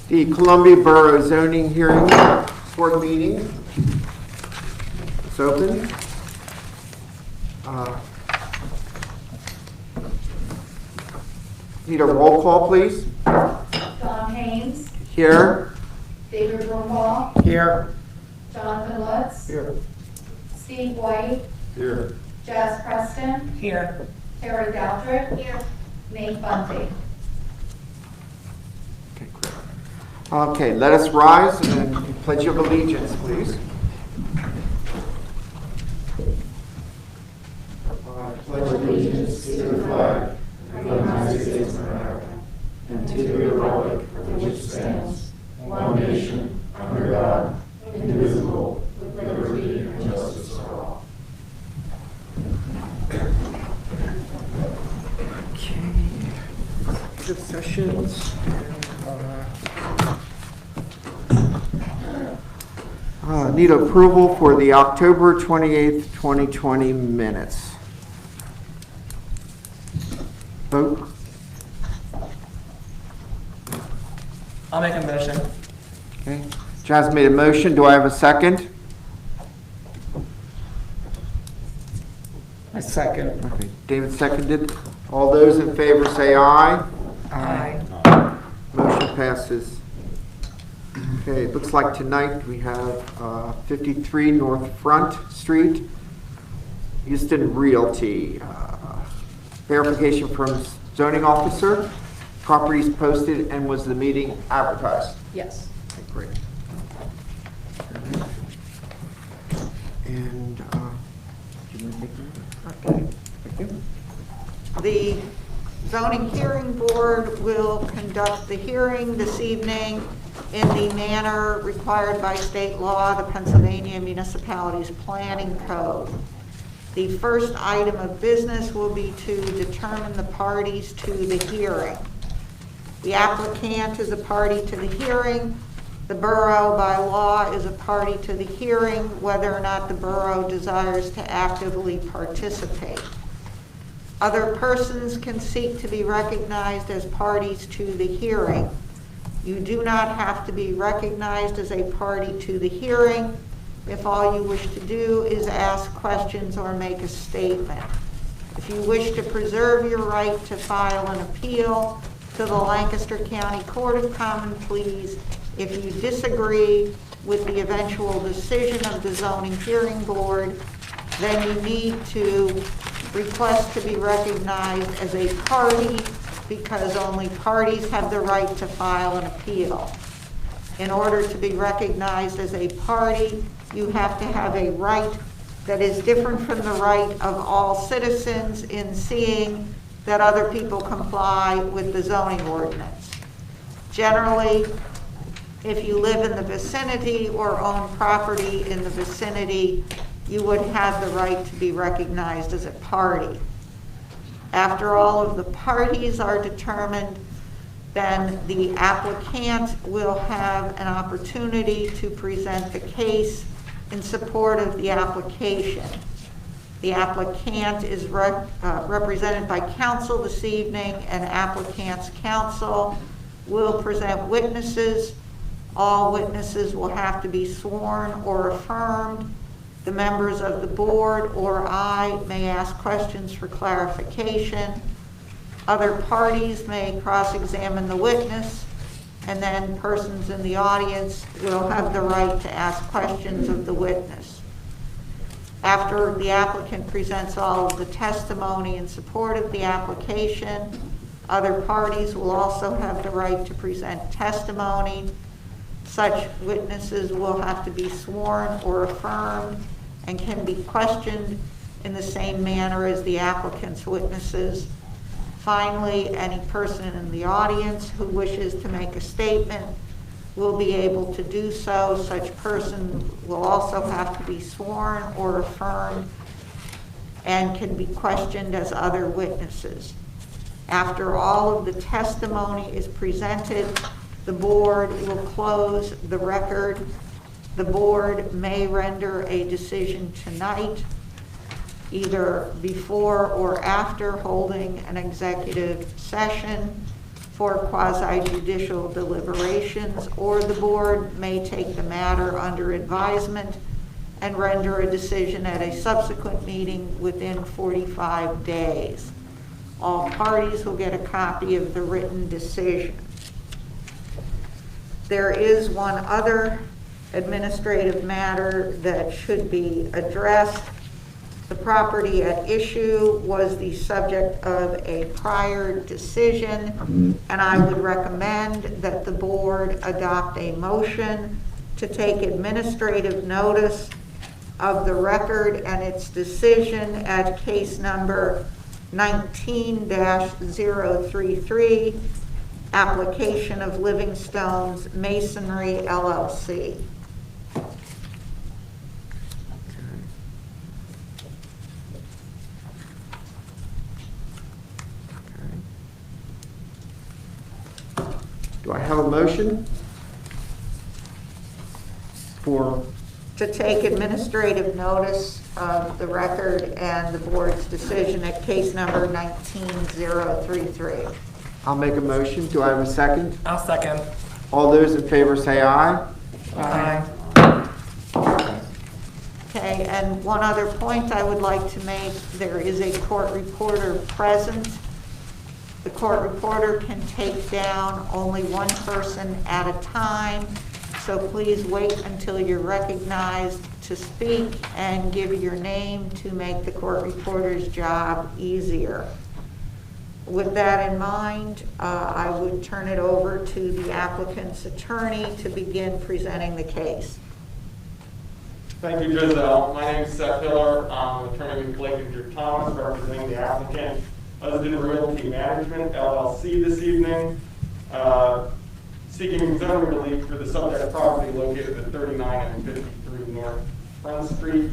The Columbia Borough Zoning Hearing Board meeting is open. Need a roll call, please. John Haynes, Here. David Brumbaugh, Here. Jonathan Lutz, Here. Steve White, Here. Jazz Preston, Here. Terry Daldrick, Nate Bunting. Okay, great. Okay, let us rise and pledge of allegiance, please. I pledge allegiance to the flag of the United States of America and to the republic for which it stands, one nation, under God, indivisible, with liberty and justice for all. Okay. Executive sessions. Need approval for the October 28th, 2020 minutes. Vote. I'll make a motion. Okay. Jazz made a motion. Do I have a second? A second. Okay. David seconded. All those in favor say aye. Aye. Motion passes. Okay, it looks like tonight we have 53 North Front Street, Houston Realty. Verification from zoning officer. Properties posted, and was the meeting advertised? Yes. Okay, great. And, do you want to take that? Okay. Thank you. The zoning hearing board will conduct the hearing this evening in the manner required by state law, the Pennsylvania Municipalities Planning Code. The first item of business will be to determine the parties to the hearing. The applicant is a party to the hearing. The borough by law is a party to the hearing, whether or not the borough desires to actively participate. Other persons can seek to be recognized as parties to the hearing. You do not have to be recognized as a party to the hearing if all you wish to do is ask questions or make a statement. If you wish to preserve your right to file an appeal to the Lancaster County Court of Common Pleas, if you disagree with the eventual decision of the zoning hearing board, then you need to request to be recognized as a party, because only parties have the right to file an appeal. In order to be recognized as a party, you have to have a right that is different from the right of all citizens in seeing that other people comply with the zoning ordinance. Generally, if you live in the vicinity or own property in the vicinity, you would have the right to be recognized as a party. After all of the parties are determined, then the applicant will have an opportunity to present the case in support of the application. The applicant is represented by counsel this evening, and applicant's counsel will present witnesses. All witnesses will have to be sworn or affirmed. The members of the board or I may ask questions for clarification. Other parties may cross-examine the witness, and then persons in the audience will have the right to ask questions of the witness. After the applicant presents all of the testimony in support of the application, other parties will also have the right to present testimony. Such witnesses will have to be sworn or affirmed and can be questioned in the same manner as the applicant's witnesses. Finally, any person in the audience who wishes to make a statement will be able to do so. Such person will also have to be sworn or affirmed and can be questioned as other witnesses. After all of the testimony is presented, the board will close the record. The board may render a decision tonight. either before or after holding an executive session for quasi-judicial deliberations, or the board may take the matter under advisement and render a decision at a subsequent meeting within 45 days. All parties will get a copy of the written decision. There is one other administrative matter that should be addressed. The property at issue was the subject of a prior decision, and I would recommend that the board adopt a motion to take administrative notice of the record and its decision at case number 19-033, application of Livingstone's Masonry LLC. Do I have a motion for, To take administrative notice of the record and the board's decision at case number 19-033. I'll make a motion. Do I have a second? I'll second. All those in favor say aye. Aye. Okay, and one other point I would like to make, there is a court reporter present. The court reporter can take down only one person at a time, so please wait until you're recognized to speak and give your name to make the court reporter's job easier. With that in mind, I would turn it over to the applicant's attorney to begin presenting the case. Thank you, Giselle. My name is Seth Hiller. I'm attorney with Blake and Thomas, representing the applicant, Usden Realty Management, LLC, this evening, seeking zoning relief for the subject property located at 39 and 53 North Front Street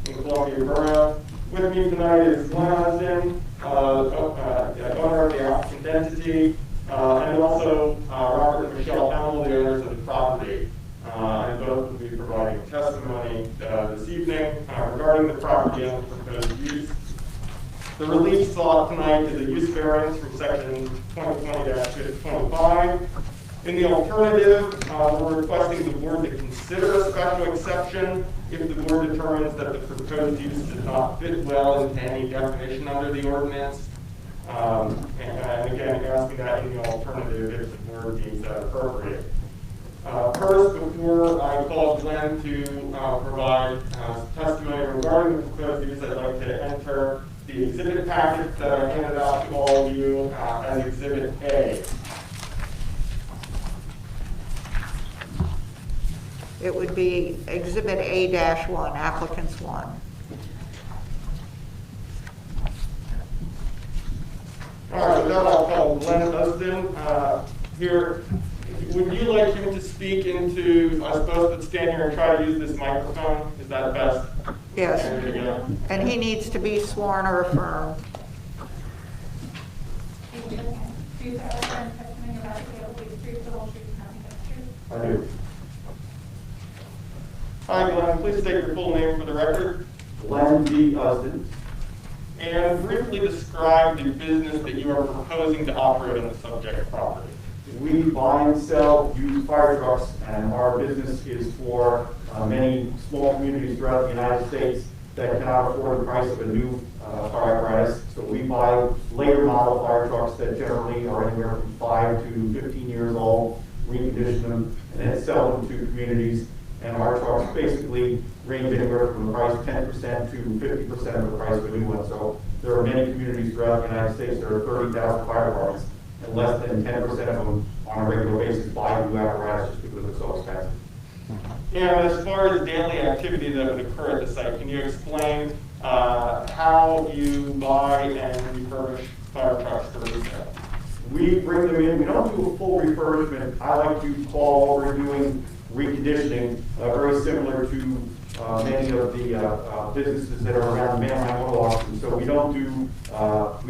in Columbia Borough. With me tonight is Glenn Usden, owner of the applicant entity, and also Robert and Michelle Hamill, the owners of the property. And both will be providing testimony this evening regarding the property and the proposed use. The relief sought tonight is a use variance from section 2020-25. In the alternative, we're requesting the board to consider a special exception if the board determines that the proposed use does not fit well into any definition under the ordinance. And again, asking that in the alternative if the board deems that appropriate. First, before I call Glenn to provide testimony regarding the proposed use, I'd like to enter the exhibit packet that I handed out to all of you as Exhibit A. It would be Exhibit A-1, Applicants 1. All right, with that, I'll call Glenn Usden here. Would you like him to speak into, I suppose, let's stand here and try to use this microphone? Is that best? Yes. There you go. And he needs to be sworn or affirmed. Do you have a testimony about the truth, the whole truth, nothing but the truth? I do. Hi, Glenn. Please state your full name for the record. Glenn D. Usden. And briefly describe the business that you are proposing to operate on the subject property. We buy and sell used fire trucks, and our business is for many small communities throughout the United States that cannot afford the price of a new fire apparatus. So we buy later model fire trucks that generally are anywhere from 5 to 15 years old, recondition them, and then sell them to communities. And our trucks basically range anywhere from the price of 10% to 50% of the price of a new one. So there are many communities throughout the United States that are 30,000 fire departments, and less than 10% of them on a regular basis buy new apparatus just because it's so expensive. And as far as daily activity that would occur at the site, can you explain how you buy and refurbish fire trucks for resale? We bring them in. We don't do a full refurbishment. I like to call what we're doing reconditioning, very similar to many of the businesses that are around Manheim Auto Auction. So we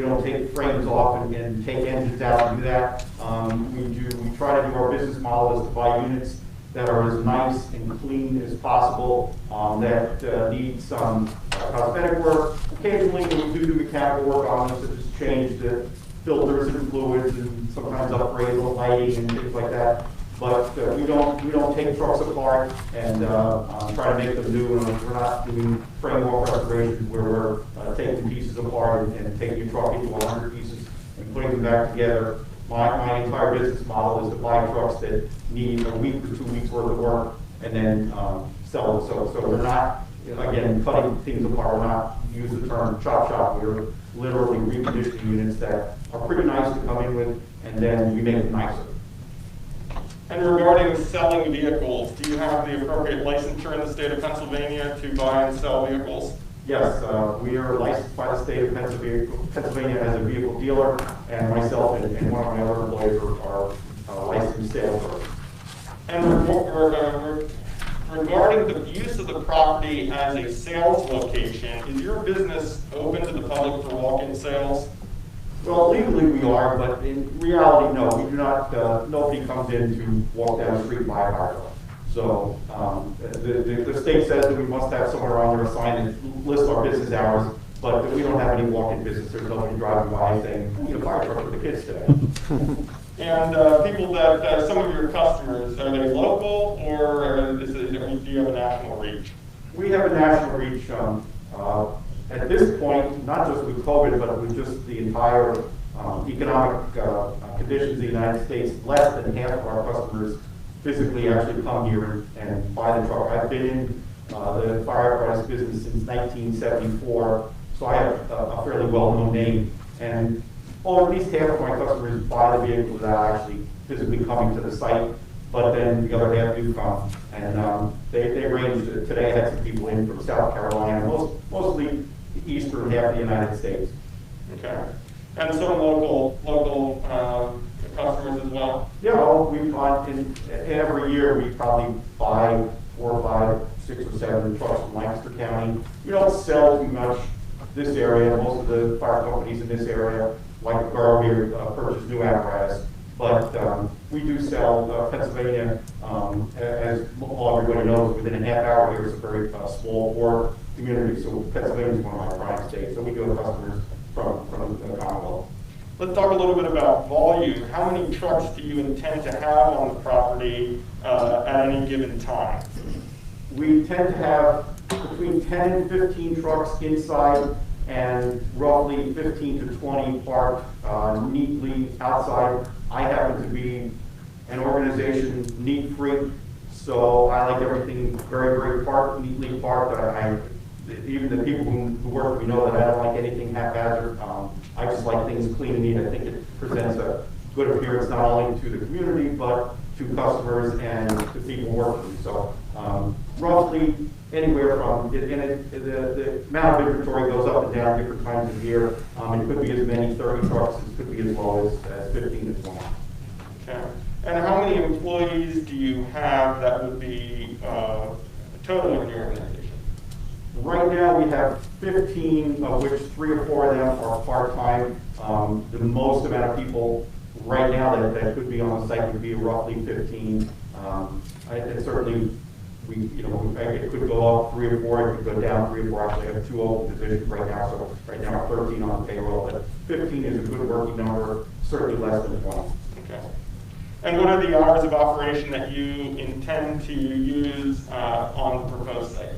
don't take frames off and take engines out and do that. We try to do our business model is to buy units that are as nice and clean as possible, that need some cosmetic work. Occasionally, we do mechanical work on them, such as change the filters and fluids, and sometimes upgrade the lighting and things like that. But we don't take trucks apart and try to make them new. And we're not doing framework restorations where we're taking pieces apart and taking your truck into 100 pieces and putting them back together. My entire business model is to buy trucks that need a week or 2 weeks worth of work and then sell them. So we're not, again, cutting things apart. We're not using the term chop shop. We're literally reconditioning units that are pretty nice to come in with, and then we make them nicer. And regarding selling vehicles, do you have the appropriate licensure in the state of Pennsylvania to buy and sell vehicles? Yes, we are licensed by the state of Pennsylvania as a vehicle dealer, and myself and one of my other employees are licensed salespersons. And regarding the use of the property as a sales location, is your business open to the public for walk-in sales? Well, legally we are, but in reality, no. We do not, nobody comes in to walk down the street and buy a car. So the state says that we must have somewhere on there a sign that lists our business hours, but we don't have any walk-in business. There's nobody driving by saying, we need a fire truck for the kids today. And people that, some of your customers, are they local or do you have a national reach? We have a national reach. At this point, not just with COVID, but with just the entire economic conditions in the United States, less than half of our customers physically actually come here and buy the truck. I've been in the fire apparatus business since 1974, so I have a fairly well-known name. And at least half of my customers buy the vehicle without actually physically coming to the site, but then the other half do come. And they range. Today I had some people in from South Carolina, mostly the eastern half of the United States. Okay. And some local customers as well? Yeah, well, we bought every year we probably buy 4, 5, 6, or 7 trucks from Lancaster County. We don't sell too much this area. Most of the fire companies in this area, like the borough here, purchase new apparatus. But we do sell Pennsylvania, as everybody knows, within a half hour here is a very small, poor community. So Pennsylvania is one of my prime states. So we do have customers from the Commonwealth. Let's talk a little bit about volume. How many trucks do you intend to have on the property at any given time? We tend to have between 10 and 15 trucks inside and roughly 15 to 20 parked neatly outside. I happen to be an organization neat freak, so I like everything very, very neatly parked. Even the people who work with me know that I don't like anything haphazard. I just like things clean and neat. I think it presents a good appearance not only to the community, but to customers and to people working. So roughly anywhere from, the amount of inventory goes up and down different times of year. It could be as many 30 trucks, it could be as low as 15 to 20. Okay. And how many employees do you have that would be total in your organization? Right now, we have 15, of which 3 or 4 of them are part-time. The most amount of people right now that could be on the site would be roughly 15. And certainly, it could go up 3 or 4, it could go down 3 or 4. Actually, I have 2 open positions right now, so right now 13 on the payroll. But 15 is a good working number, certainly less than 20. Okay. And what are the hours of operation that you intend to use on the proposed site?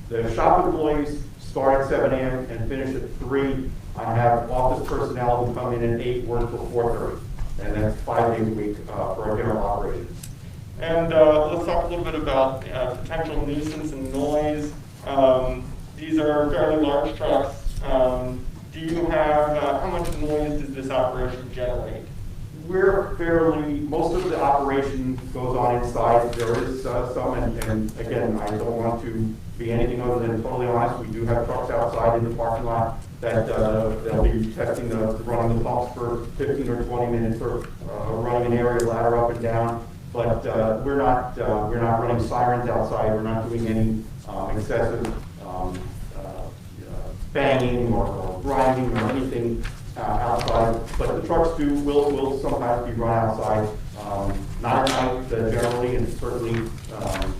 The shop employees start at 7 a.m. and finish at 3. I have office personnel who come in at 8, work till 4:30, and that's 5 days a week for our general operations. And let's talk a little bit about potential nuisance and noise. These are fairly large trucks. Do you have, how much noise does this operation generate? Most of the operation goes on inside. There is some, and again, I don't want to be anything other than totally honest. We do have trucks outside in the parking lot that they'll be testing running the pumps for 15 or 20 minutes, or running an aerial ladder up and down. But we're not running sirens outside. We're not doing any excessive banging or grinding or anything outside. But the trucks will sometimes be run outside Not at night generally, and certainly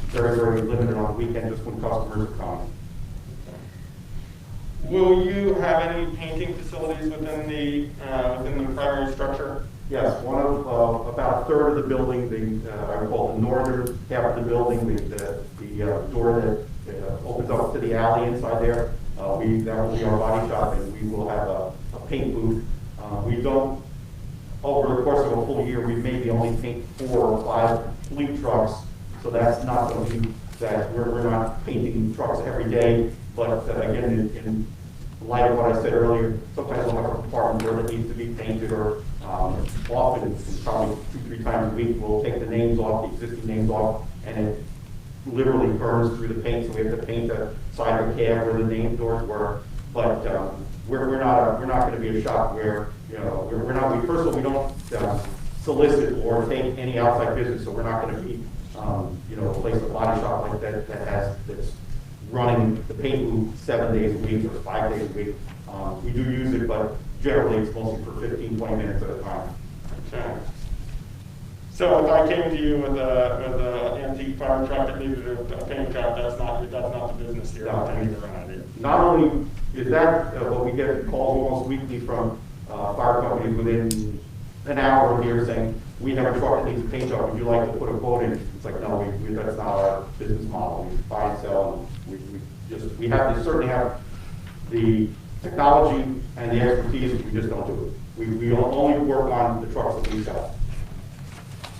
very, very limited on the weekend, just when customers are coming. Will you have any painting facilities within the primary structure? Yes, one of, about a third of the building, I would call the northern half of the building, the door that opens up to the alley inside there, that will be our body shop, and we will have a paint booth. We don't, over the course of a full year, we maybe only paint 4 or 5 fleet trucks, so that's not something that we're not painting trucks every day, but again, in light of what I said earlier, sometimes we'll have a department where it needs to be painted, or often, it's probably 2-3 times a week, we'll take the names off, the existing names off, and it literally burns through the paint, so we have to paint the side of the cab where the name doors were. But we're not going to be a shop where, you know, first of all, we don't solicit or take any outside business, so we're not going to be, you know, a place, a body shop like that's running the paint booth 7 days a week or 5 days a week. We do use it, but generally it's mostly for 15-20 minutes at a time. Okay. So if I came to you with a antique fire truck that needed a paint job, that's not the business here. No. Not only is that, but we get calls almost weekly from fire companies within an hour of here saying, we have a truck that needs a paint job, would you like to put a quote in? It's like, no, that's not our business model. We buy and sell, and we certainly have the technology and the expertise, we just don't do it. We only work on the trucks that we sell.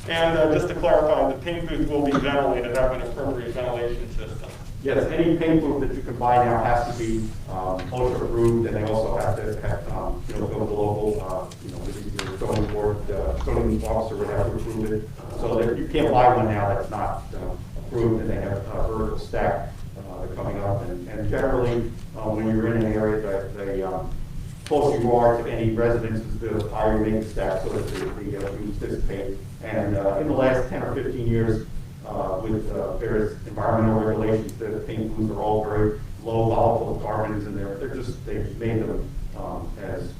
And just to clarify, the paint booth will be ventilated, have an appropriate ventilation system. Yes, any paint booth that you can buy now has to be OSHA approved, and they also have to have, you know, go to the local, you know, the zoning board, zoning officer would have to approve it. So that you can't buy one now that's not approved, and they have vertical stack coming up. And generally, when you're in an area that the closer you are to any residences, the higher you make the stack so that you dissipate. And in the last 10 or 15 years, with various environmental regulations, the paint booths are all very low volatile carbons, and they've made them as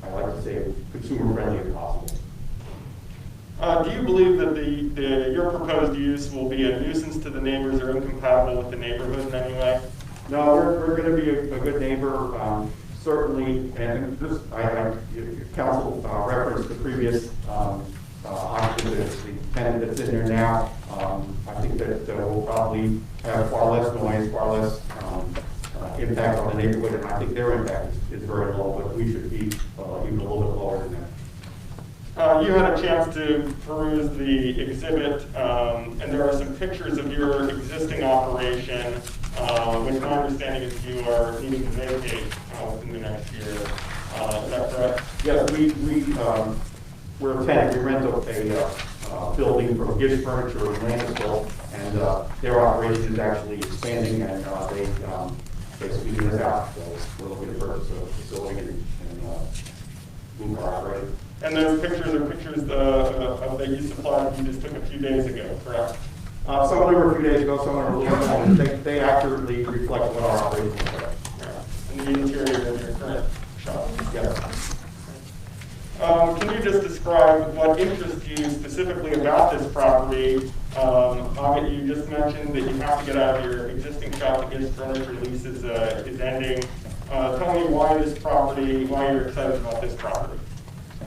I like to say consumer friendly as possible. Do you believe that your proposed use will be a nuisance to the neighbors or incompatible with the neighborhood in any way? No, we're going to be a good neighbor, certainly. And this, council referenced the previous option, the tenant that's in there now. I think that will probably have far less noise, far less impact on the neighborhood, and I think their impact is very low, but we should be even a little bit lower than that. You had a chance to peruse the exhibit, and there are some pictures of your existing operation, which my understanding is you are needing to vacate within the next year. Is that correct? Yes, we're a tenant. We rent a building from Gibbs Furniture in Landisville, and their operation is actually expanding, and they basically do us out. So we're looking to purchase a facility and move our operation. And those pictures are pictures that you supplied, you just took a few days ago, correct? Some of them were a few days ago, some of them were a little more. They accurately reflect what our operation is like. And the interior of your current shop. Yes. Can you just describe what interests you specifically about this property? You just mentioned that you have to get out of your existing shop that Gibbs Furniture lease is ending. Tell me why you're excited about this property.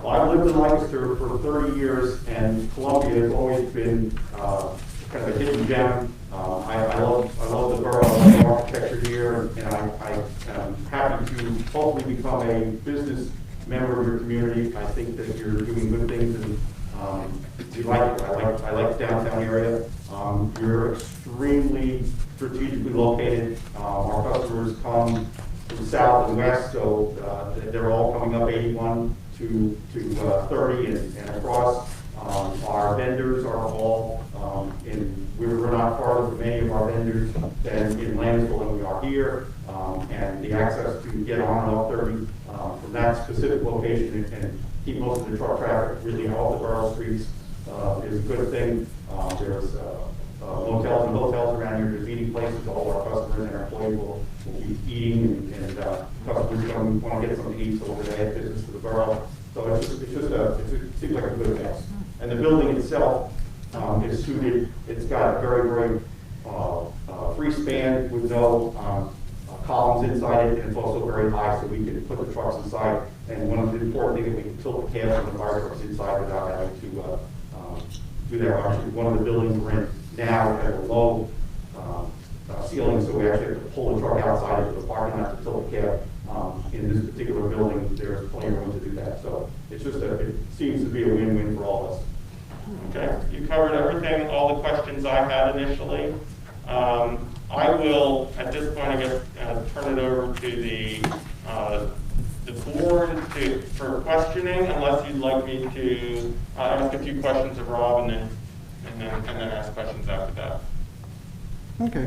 Well, I've lived in Lancaster for 30 years, and Columbia has always been kind of a hidden gem. I love the borough, I love the architecture here, and I am happy to hopefully become a business member of your community. I think that you're doing good things, and you like it. I like the downtown area. You're extremely strategically located. Our customers come from south and west, so they're all coming up 81 to 30 and across. Our vendors are all we're not farther from any of our vendors than in Landisville than we are here, and the access to get on and off 30 from that specific location and keep most of the truck traffic really off the borough streets is a good thing. There's motels and hotels around here. There's eating places. All our customers and our employees will be eating, and customers want to get something to eat, so they add business to the borough. So it seems like a good mix. And the building itself is suited, it's got a very, very free span with no columns inside it, and it's also very high, so we can put the trucks inside. And one of the important things, we can tilt the cabs from the fire trucks inside without having to do that. Actually, one of the buildings we're in now has a low ceiling, so we actually have to pull the truck outside of the parking lot to tilt the cab. In this particular building, there's plenty of room to do that. So it's just it seems to be a win-win for all of us. Okay, you covered everything, all the questions I had initially. I will, at this point, I guess, turn it over to the board for questioning, unless you'd like me to ask a few questions of Rob and then ask questions after that. Okay,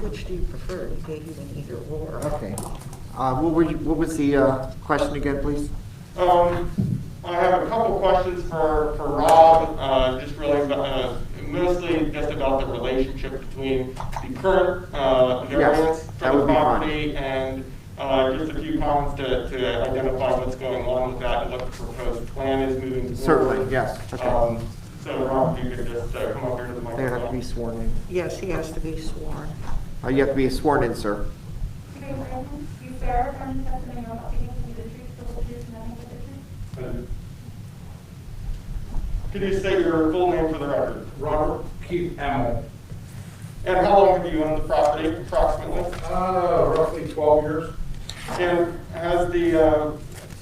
Which do you prefer? You gave you an either or. okay. What was the question again, please? I have a couple questions for Rob, just really mostly just about the relationship between the current variance that for would the be fine. property and just a few comments to identify what's going on with that and what the proposed plan is moving forward. Certainly, yes. Okay. So Rob, if you could just come up here to the They have to be microphone. sworn in. Yes, he has to be sworn. You have to be sworn in, sir. Okay, Brandon, you swear affirm the testimony you're about to give will be the truth, the whole truth, and nothing but the truth? Could you state your full name for the record? Robert Keith Hamill. And how long have you owned the property, approximately? Roughly 12 years. And has the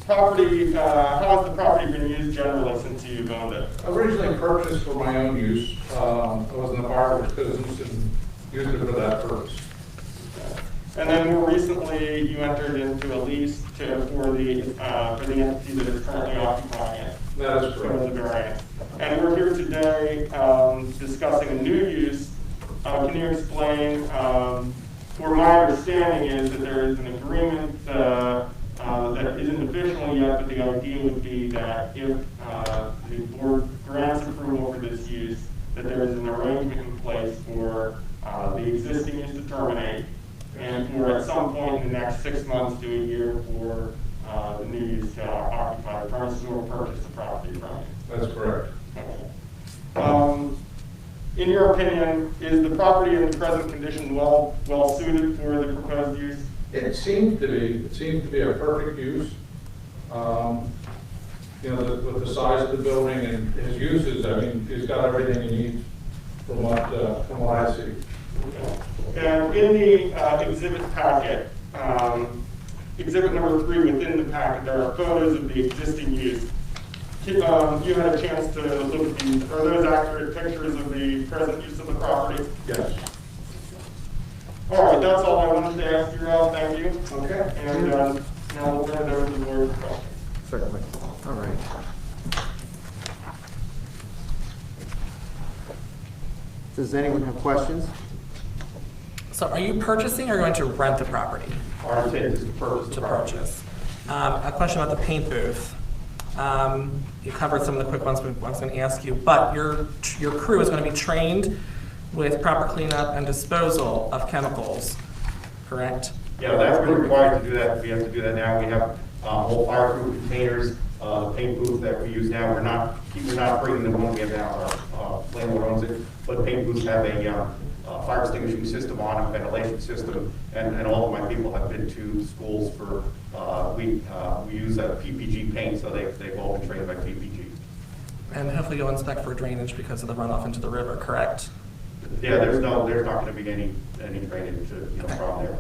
property, how has the property been used generally since you've owned it? Originally purchased for my own use. I was in the fireworks business and used it for that purpose. And then more recently, you entered into a lease for the entity that is currently occupying it. That is From correct. the variance. And we're here today discussing a new use. Can you explain, where my understanding is that there is an agreement that isn't official yet, but the idea would be that if the board grants approval for this use, that there is an arrangement in place for the existing use to terminate, and for at some point in the next 6 months to a year for the new use to occupy the premises or purchase the property from you. That's correct. In your opinion, is the property in the present condition well suited for the proposed use? It seems to be. It seems to be a perfect use. With the size of the building and his uses, I mean, he's got everything he needs from what I see. And in the exhibit packet, exhibit number 3 within the packet, there are photos of the existing use. You had a chance to look at these. Are those accurate pictures of the present use of the property? Yes. All right, that's all I wanted to ask you, Rob. Thank you. Okay. And now we'll turn it over to the board for questions. Certainly. All right. Does anyone have questions? So are you purchasing or going to rent the property? Our intent is to purchase the To property. purchase. A question about the paint booth. You covered some of the quick ones I was going to ask you, but your crew is going to be trained with proper cleanup and disposal of chemicals, correct? Yeah, that's been required to do that. We have to do that now. We have whole fireproof containers, paint booth that we use now. We're not operating the one we have now. Our landlord owns it, but paint booths have a fire extinguishing system on them, ventilation system, and all of my people have been to schools for, we use PPG paint, so they've all been trained by PPG. And hopefully you'll inspect for drainage because of the runoff into the river, correct? Yeah, there's not going to be any drainage, problem there.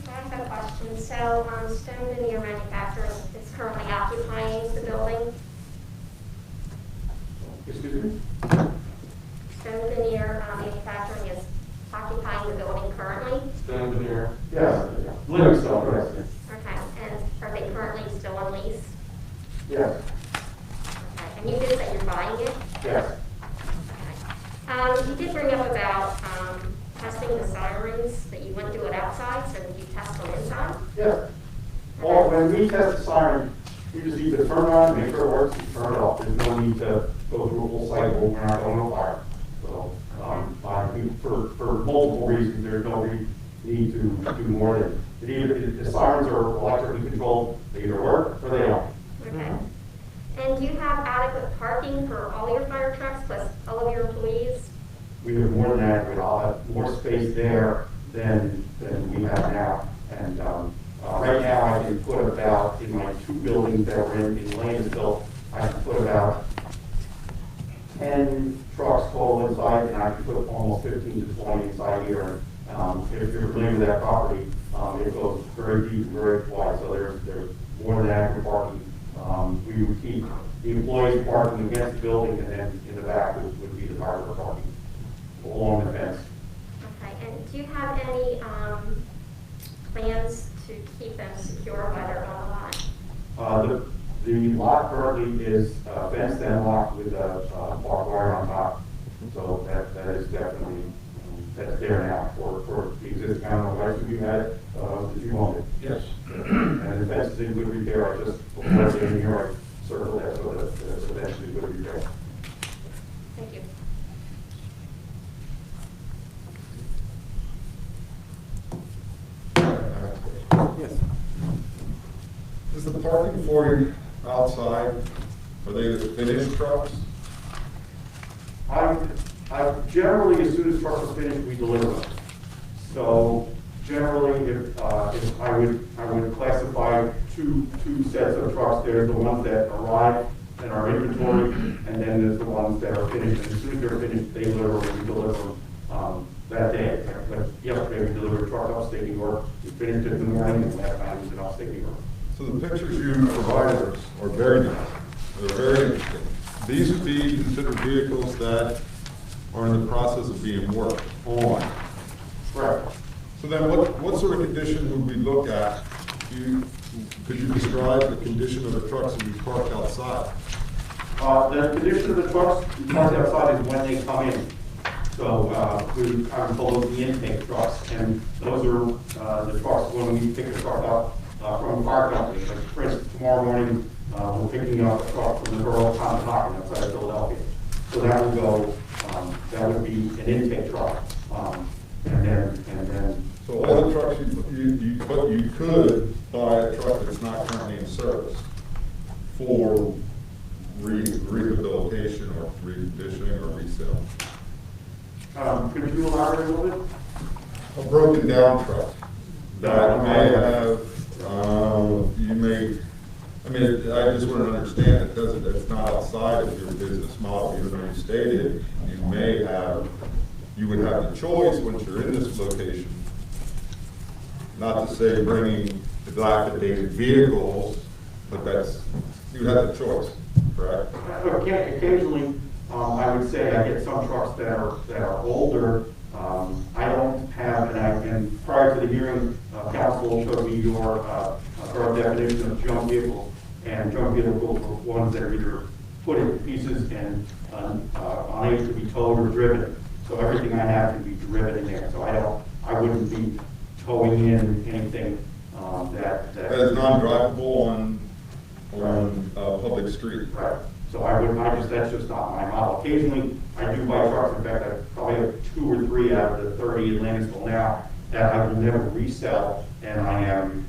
I have a question. So, Stone Veneer Manufacturing is currently occupying the building. Excuse me? Stone Veneer Manufacturing is occupying the building currently. Stone veneer. Yes. Livingstone, yes. Okay, and are they currently still on lease? Yes. Yes. You did bring up about testing the sirens, that you wouldn't do it outside, so that you test them inside? Yes. Well, when we test the siren, we just need to turn it on, make sure it works, and turn it off. There's no need to go through a whole cycle. We're not going to fire. So, I think for multiple reasons, there's no need to do more than, the sirens are electrically controlled, they either work or they don't. Okay. And do you have adequate parking for all your fire trucks plus all of your employees? We have more than adequate. I'll have more space there than we have now. And right now, I can put about, in my 2 buildings that are in Lanesville, I can put about 10 trucks total inside, and I can put almost 15 to 20 inside here. If you're familiar with that property, it goes very deep and very wide, so there's more than adequate parking. We would keep the employees parking against the building, and then in the back would be the fire parking along the fence. Okay, and do you have any plans to keep them secure while they're on the lot? The lot currently is fenced and locked with a barbed wire on top, so that is definitely, that's there now for the existing animal rights that we had, that you wanted. Yes. And the fence is in good repair. I just, before in here, I circled that so that it's eventually good repair. Thank you. Yes. Is the parking for you outside, are they the finished trucks? I generally, as soon as trucks are finished, we deliver them. So generally, if I would classify two sets of trucks. There's the ones that arrive in our inventory, and then there's the ones that are finished. And as soon as they're finished, they deliver, we deliver them that day. Like yesterday, we delivered a truck upstate New York. We finished it in the morning, and last night it was in upstate New York. So the pictures you provided us are very nice, they're very interesting. These would be considered vehicles that are in the process of being worked on. Correct. So then what sort of condition would we look at? Could you describe the condition of the trucks that we parked outside? The condition of the trucks parked outside is when they come in. So I would call those the intake trucks, and those are the trucks when we pick a truck up from a fire company. Like for instance, tomorrow morning we're picking up a truck from the borough of Conshohocken outside of Philadelphia. So that would go, that would be an intake truck, and then. So all the trucks, but you could buy a truck that's not currently in service for rehabilitation or reconditioning or resale. Could you elaborate a little bit? A broken down truck that may have, I just want to understand it's not outside of your business model, even though you stated you would have the choice once you're in this location, not to say bringing dilapidated vehicles, but you would have the choice, correct? Occasionally, I would say I get some trucks that are older. I don't have, and prior to the hearing, council showed me your definition of junk vehicles. And junk vehicles are ones that are either put into pieces and unable to be towed or driven. So everything I have can be driven in there. So I wouldn't be towing in anything that is non-drivable on public street. Right. So that's just not my model. Occasionally, I do buy trucks. In fact, I probably have 2 or 3 out of the 30 in Lanesville now that I will never resell, and I am,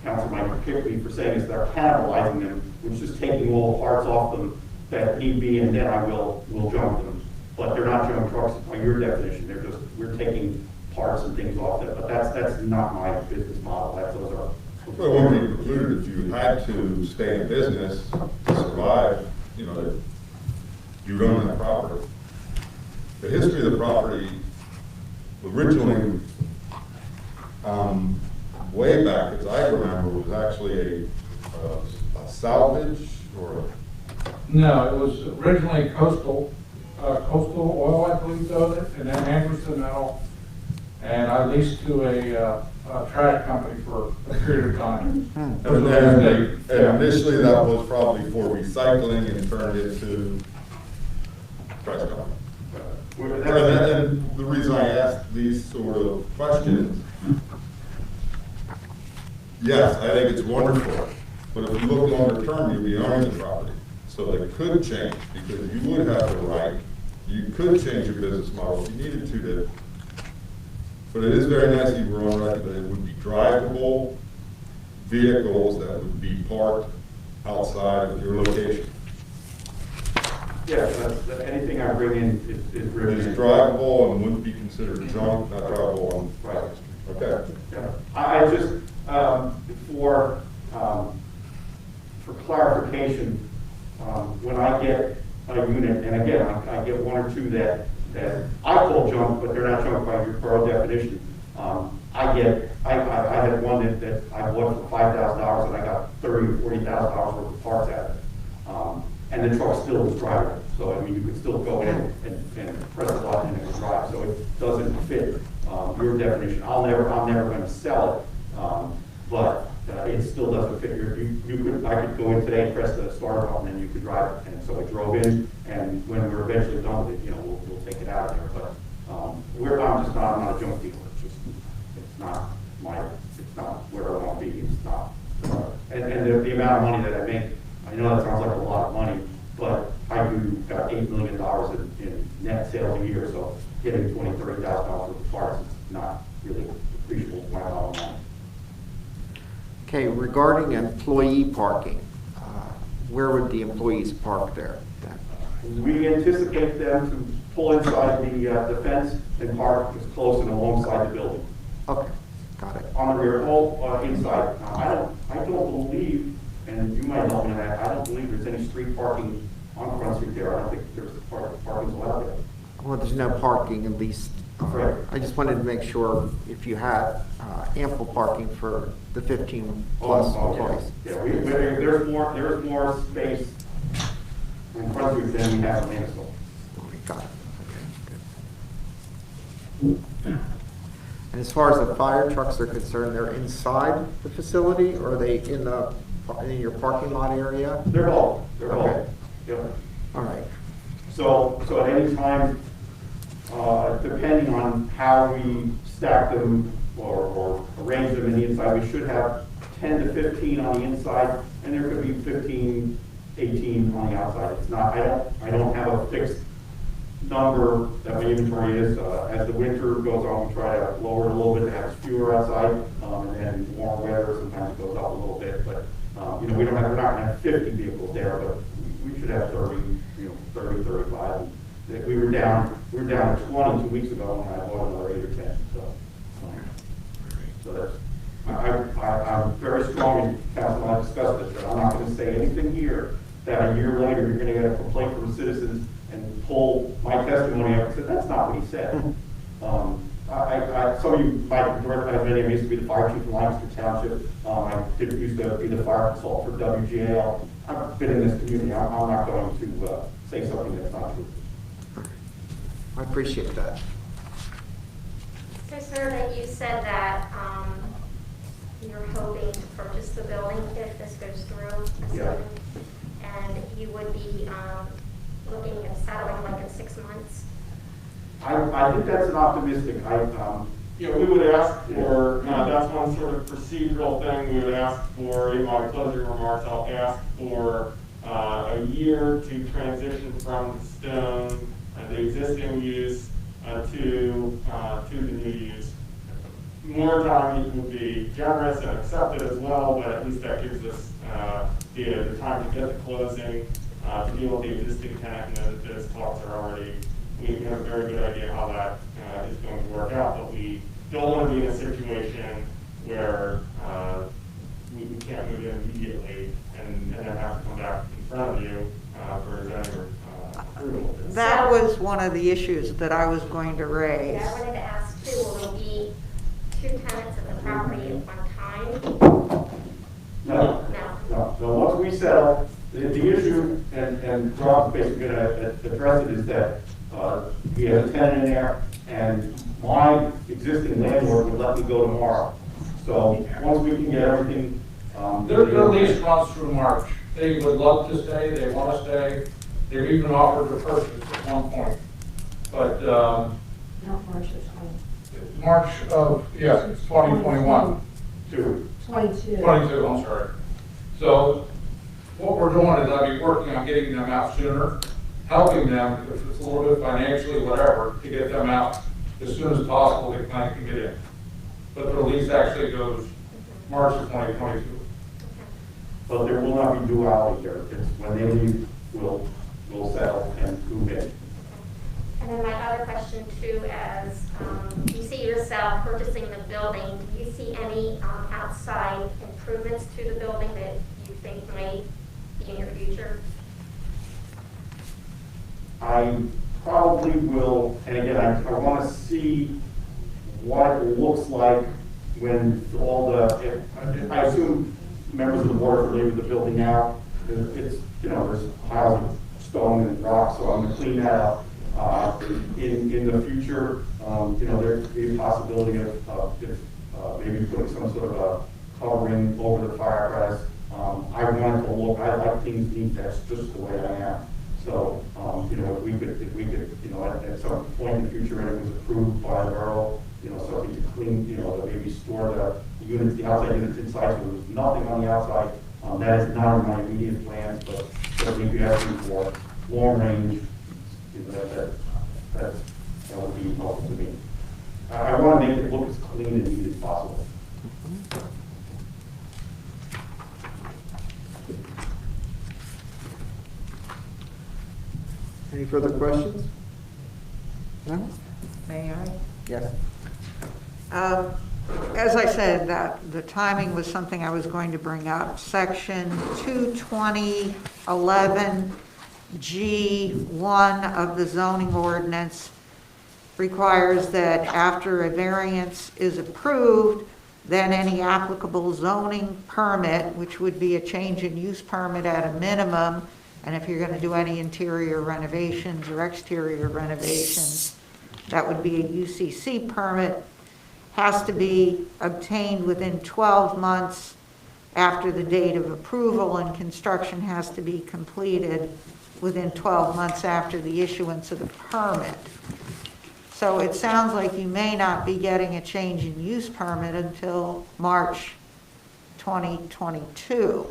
council might kick me for saying this, they're cannibalizing them, which is taking all the parts off them that need be, and then I will junk them. But they're not junk trucks by your definition. They're just, we're taking parts and things off them. But that's not my business model. Those are. Well, it wouldn't be precluded if you had to stay in business to survive, that you own that property. The history of the property originally, way back, as I remember, was actually a salvage or No, it was originally Coastal Oil, I believe, owned it, and then Anderson and all. and I leased to a trash company for a period of time. And initially that was probably for recycling and turned into trash company. And the reason I ask these sort of questions, yes, I think it's wonderful, but if you look longer term, you'll be owning the property. So they could change, because you would have the right, you could change your business model if you needed to. But it is very nice that you were on record that it would be drivable vehicles that would be parked outside of your location. Yeah, anything I bring in is It driven is in. drivable and wouldn't be considered junk, not drivable on Right. Okay. Yeah. I just, for clarification, when I get a unit, and again, I get one or two that I call junk, but they're not junk by your definition. I had one that I bought for $5,000 and I got $30,000 or $40,000 worth of parts out of it. And the truck still was drivable. So, I mean, you could still go in and press a button and it would drive. So it doesn't fit your definition. I'm never going to sell it, but it still doesn't fit your. I could go in today, press the start button, and you could drive it. And so I drove in, and when we're eventually done with it, we'll take it out of there. But I'm not a junk dealer. It's not where I want to be. It's not. And the amount of money that I make, I know that sounds like a lot of money, but I do got $8 million in net sales a year, so getting $20,000, $30,000 worth of parts is not really appreciable to my bottom line. Okay, regarding employee parking, where would the employees park there then? We anticipate them to pull inside the fence and park as close and alongside the building. Okay, got it. On the rear, all inside. Now, I don't believe, and you might help me on that, I don't believe there's any street parking on Front Street there. I don't think there's parking allowed there. Well, there's no parking, at least. Right. I just wanted to make sure if you had ample parking for the 15 plus employees. Yeah, there's more space in Front Street than we have in Mansfield. Okay, got it. Okay, good. And as far as the fire trucks are concerned, they're inside the facility, or are they in your parking lot area? They're all. Okay. Yeah. All right. So at any time, depending on how we stack them or arrange them in the inside, we should have 10 to 15 on the inside, and there could be 15, 18 on the outside. It's not. I don't have a fixed number that my inventory is. As the winter goes on, we try to lower it a little bit to have fewer outside, and then warm weather sometimes it goes up a little bit. But we're not going to have 50 vehicles there, but we should have 30, 35. We were down to 20 2 weeks ago, and I bought another 8 or 10. So that's. I'm very strong in council, and I discussed this, that I'm not going to say anything here that a year later you're going to get a complaint from citizens and pull my testimony up and say, that's not what he said. Some of you might recognize my name. I used to be the fire chief in Lancaster Township. I used to be the fire consultant for WGAL. I've been in this community. I'm not going to say something that's not true. I appreciate that. So, sir, that you said that you're hoping to purchase the building if this goes through, Yeah. and you would be looking at settling like in 6 months. I think that's an optimistic. We would ask for, that's one sort of procedural thing, we would ask for, in my closing remarks, I'll ask for a year to transition from stone, the existing use, to the new use. More time would be generous and accepted as well, but at least that gives us the time to get the closing, to deal with the existing tenant, and those talks are already, we have a very good idea how that is going to work out, but we don't want to be in a situation where we can't move in immediately and then have to come back in front of you for zoning approval. That was one of the issues that I was going to raise. Yeah, I wanted to ask too, will there be 2 tenants at the property at one time? No. No. So once we settle, the issue, and Rob's basically going to address it, is that he has a tenant in there, and my existing landlord would let me go tomorrow. So once we can get everything. Their lease runs through March. They would love to stay, they want to stay. They've even offered to purchase at one point. But, Not March of March of, yeah, 2021. 22. 22, I'm sorry. So what we're doing is I'll be working on getting them out sooner, helping them, if it's a little bit financially, whatever, to get them out as soon as possible, the client can get in. But the lease actually goes March of 2022. But there will not be duality here. It's when they leave, we'll settle and move in. And then my other question too, as you see yourself purchasing the building, do you see any outside improvements to the building that you think might be in your future? I probably will, and again, I want to see what it looks like when all the, I assume members of the board are leaving the building now. It's, you know, there's piles of stone and rock, so I'm going to clean that up. In the future, you know, there could be a possibility of maybe putting some sort of a covering over the fire apparatus. I want it to look, I like things neat, that's just the way I am. So, you know, if we could, you know, at some point in the future, and it was approved by the borough, you know, so we could clean, you know, maybe store the units, the outside units inside, so there's nothing on the outside. That is not in my immediate plans, but certainly if you're asking for long range, you know, that would be helpful to me. I want to make it look as clean and neat as possible. Any further questions? No? May I? Yes. As I said, that the timing was something I was going to bring up. Section 22011G1 of the zoning ordinance requires that after a variance is approved, then any applicable zoning permit, which would be a change in use permit at a minimum, and if you're going to do any interior renovations or exterior renovations, that would be a UCC permit, has to be obtained within 12 months after the date of approval, and construction has to be completed within 12 months after the issuance of the permit. So it sounds like you may not be getting a change in use permit until March 2022.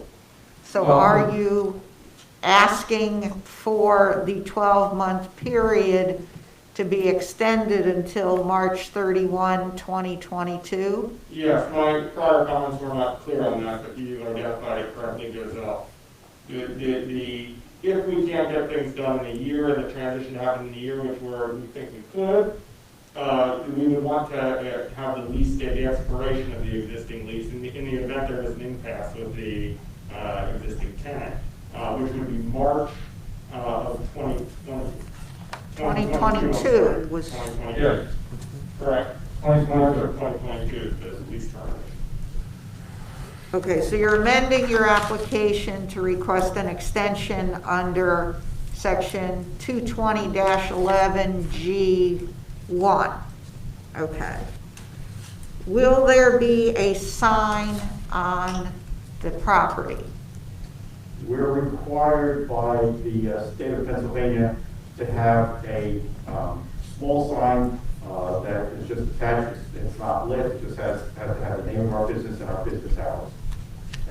So are you asking for the 12-month period to be extended until March 31, 2022? Yes, my prior comments were not clear on that, but you identified it correctly, Gazelle. If we can't get things done in a year and the transition happen in a year, which we think we could, we would want to have the lease date, the expiration of the existing lease in the event there is an impasse with the existing tenant, which would be March of 2022 was. 2022. Yes. Correct. 2022 is the lease termination. Okay, so you're amending your application to request an extension under section 220-11G1. Okay. Will there be a sign on the property? We're required by the state of Pennsylvania to have a small sign that is just attached. It's not lit, it just has to have the name of our business and our business hours.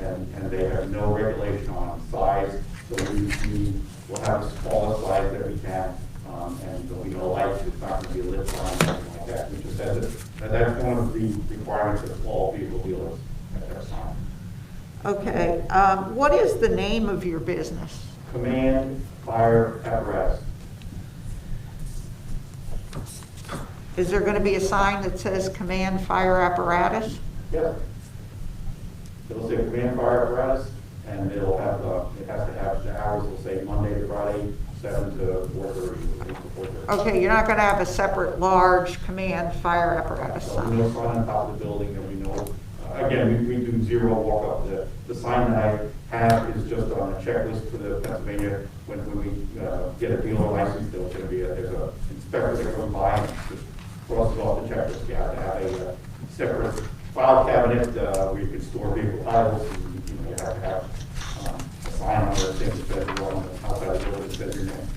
And they have no regulation on size, so we will have the smallest size that we can, and there'll be no lights, it's not going to be a lit sign or anything like that. We just said that that's one of the requirements of all vehicle dealers at their sign. Okay, what is the name of your business? Command Fire Apparatus. Is there going to be a sign that says Command Fire Apparatus? Yeah. It'll say Command Fire Apparatus, and it'll have, it has to have the hours, it'll say Monday to Friday, 7 to 4:30, 8 to 4:30. Okay, you're not going to have a separate large Command Fire Apparatus So we sign? know sign on top of the building, and we know, again, we do zero walk-up. The sign that I have is just on a checklist for the Pennsylvania, when we get a dealer license, there's going to be there's an inspector that comes by and just crosses off the checklist. You have to have a separate file cabinet where you can store vehicle titles, and you have to have a sign on those things that says you're on the outside of the building that says your name.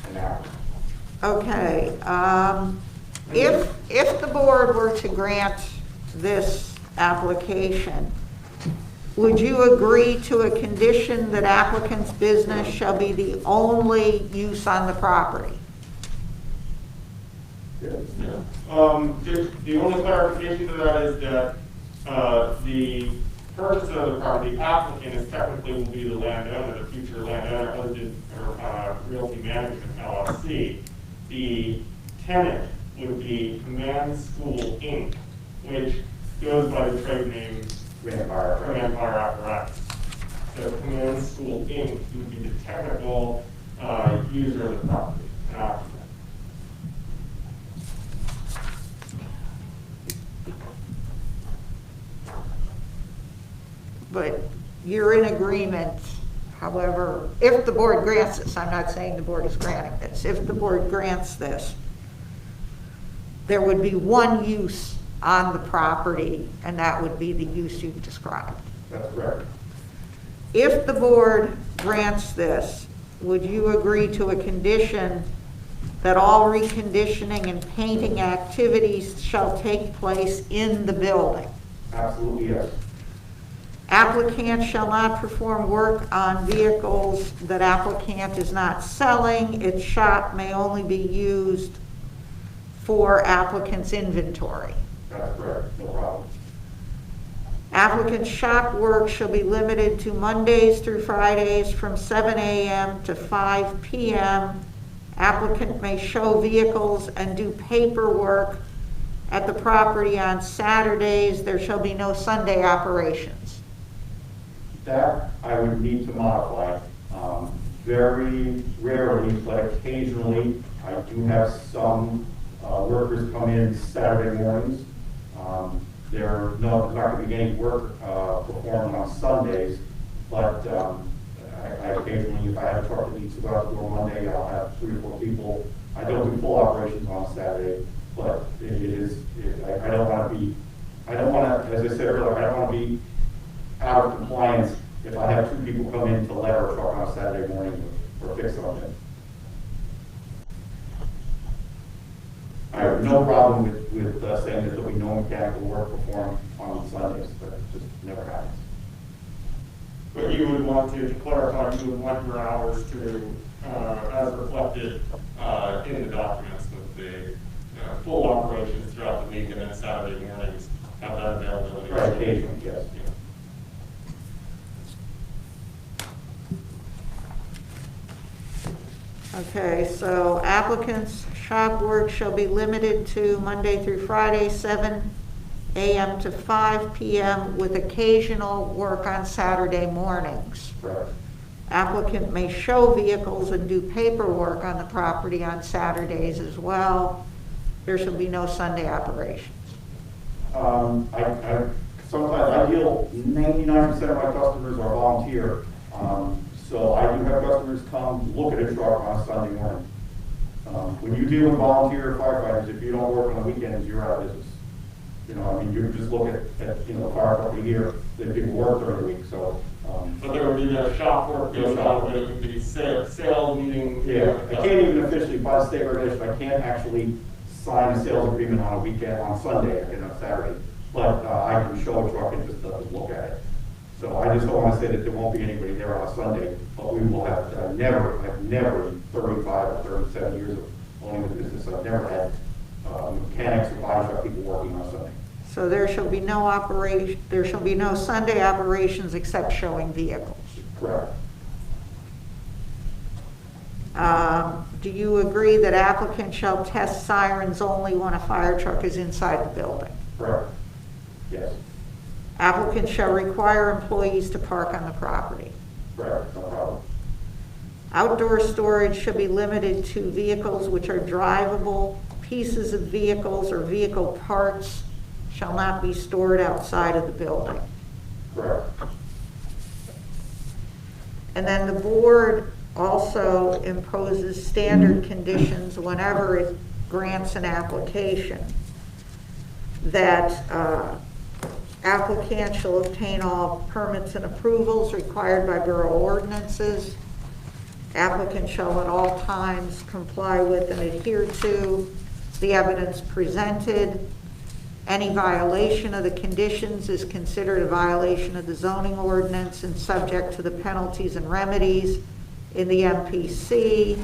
And that. Okay, if the board were to grant this application, would you agree to a condition that applicant's business shall be the only use on the property? The only clarification to that is that the purchase of the property, the applicant is technically will be the landowner, the future landowner, or Realty Management LLC. The tenant would be Command School Inc., which goes by the trade name Command Fire Apparatus. So Command School Inc. would be the technical user of the property, an applicant. But you're in agreement, however, if the board grants this, I'm not saying the board is granting this, if the board grants this, there would be one use on the property, and that would be the use you've described. That's correct. If the board grants this, would you agree to a condition that all reconditioning and painting activities shall take place in the building? Absolutely, yes. Applicant shall not perform work on vehicles that applicant is not selling. Its shop may only be used for applicant's inventory. That's correct, no problem. Applicant's shop work shall be limited to Mondays through Fridays from 7 a.m. to 5 p.m. Applicant may show vehicles and do paperwork at the property on Saturdays. There shall be no Sunday operations. That I would need to modify. Very rarely, but occasionally, I do have some workers come in Saturday mornings. There's not going to be any work performed on Sundays, but I occasionally, if I have a truck that needs to go out the door Monday, I'll have 3 or 4 people. I don't do full operations on Saturday, but I don't want to, as I said earlier, I don't want to be out of compliance if I have 2 people come in to lever a truck on Saturday morning or fix something. I have no problem with saying that there'll be no mechanical work performed on Sundays, but it just never happens. But you would want to clarify, you would want your hours to, as reflected in the documents with the full operations throughout the week, and then Saturday mornings have that availability. Right, occasionally, yes. Yeah. Okay, so applicant's shop work shall be limited to Monday through Friday, 7 a.m. to 5 p.m. with occasional work on Saturday mornings. Correct. Applicant may show vehicles and do paperwork on the property on Saturdays as well. There shall be no Sunday operations. Sometimes I deal, 99% of my customers are volunteer. So I do have customers come look at a truck on a Sunday morning. When you deal with volunteer firefighters, if you don't work on the weekends, you're out of business. You know, I mean, you just look at fire company here, that people work during the week, so. But there would be no shop work going on, but it would be sale meeting. Yeah, I can't even officially, by the state regulation, I can't actually sign a sales agreement on a weekend, on Sunday, Saturday. But I can show a truck and just look at it. So I just don't want to say that there won't be anybody there on a Sunday, but we will have, I've never, in 35 or 37 years of owning the business, I've never had mechanics or body shop people working on Sunday. So there shall be no Sunday operations except showing vehicles. Correct. Do you agree that applicant shall test sirens only when a fire truck is inside the building? Correct. Yes. Applicant shall require employees to park on the property. Correct. No problem. Outdoor storage should be limited to vehicles which are drivable. Pieces of vehicles or vehicle parts shall not be stored outside of the building. Correct. And then the board also imposes standard conditions whenever it grants an application, that applicant shall obtain all permits and approvals required by borough ordinances. Applicant shall at all times comply with and adhere to the evidence presented. Any violation of the conditions is considered a violation of the zoning ordinance and subject to the penalties and remedies in the MPC.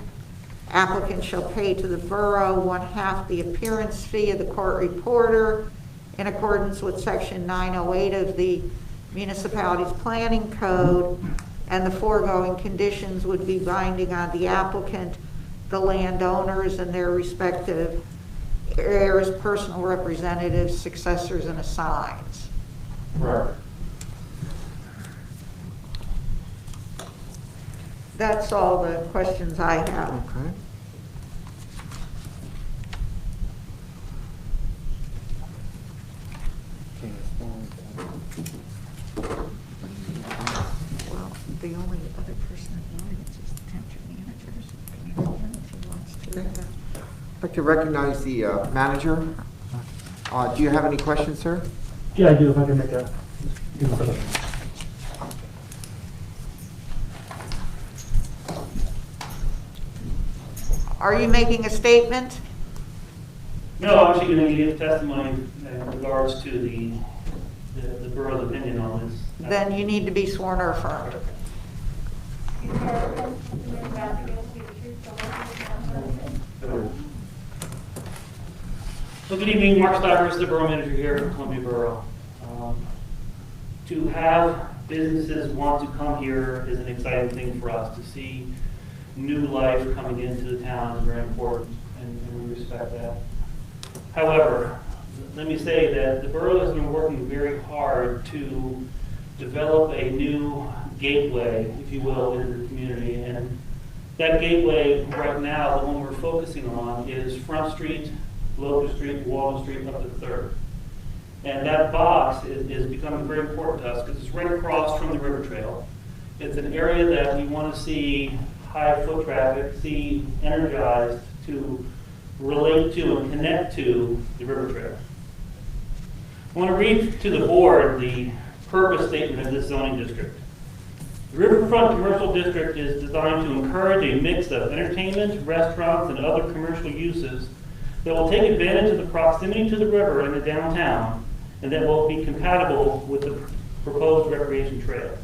Applicant shall pay to the borough 1/2 the appearance fee of the court reporter in accordance with section 908 of the municipality's planning code, and the foregoing conditions would be binding on the applicant, the landowners, and their respective heirs, personal representatives, successors, and assigns. Right. That's all the questions I have. Okay. Well, the only other person in the audience is the township manager. If he wants to. I'd like to recognize the manager. Do you have any questions, sir? Yeah, I do, if I can make a. Are you making a statement? No, I'm actually going to give testimony in regards to the borough's opinion on this. Then you need to be sworn or affirmed. Do you swear or affirm that you're about to give the truth, the whole truth, and nothing but the truth? So good evening, Mark Stivers, the borough manager here at Columbia Borough. To have businesses want to come here is an exciting thing for us. To see new life coming into the town is very important, and we respect that. However, let me say that the borough has been working very hard to develop a new gateway, if you will, into the community. And that gateway right now, the one we're focusing on, is Front Street, Locust Street, Walden Street, up to 3rd. And that box is becoming very important to us because it's right across from the river trail. It's an area that we want to see high foot traffic, see energized to relate to and connect to the river trail. I want to read to the board the purpose statement of this zoning district. The Riverfront Commercial District is designed to encourage a mix of entertainment, restaurants, and other commercial uses that will take advantage of the proximity to the river and the downtown, and that will be compatible with the proposed recreation trail.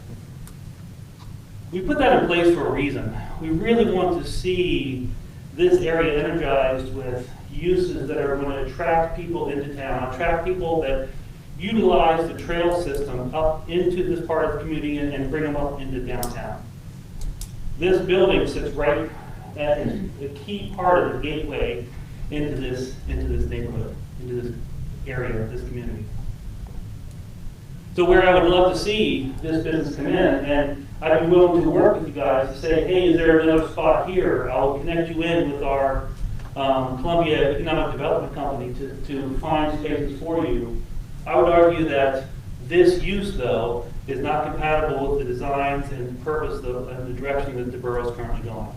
We put that in place for a reason. We really want to see this area energized with uses that are going to attract people into town, attract people that utilize the trail system up into this part of the community and bring them up into downtown. This building sits right at a key part of the gateway into this neighborhood, into this area, this community. So where I would love to see this business come in, and I'd be willing to work with you guys to say, hey, is there another spot here? I'll connect you in with our Columbia Economic Development Company to find spaces for you. I would argue that this use, though, is not compatible with the designs and purpose and the direction that the borough is currently going.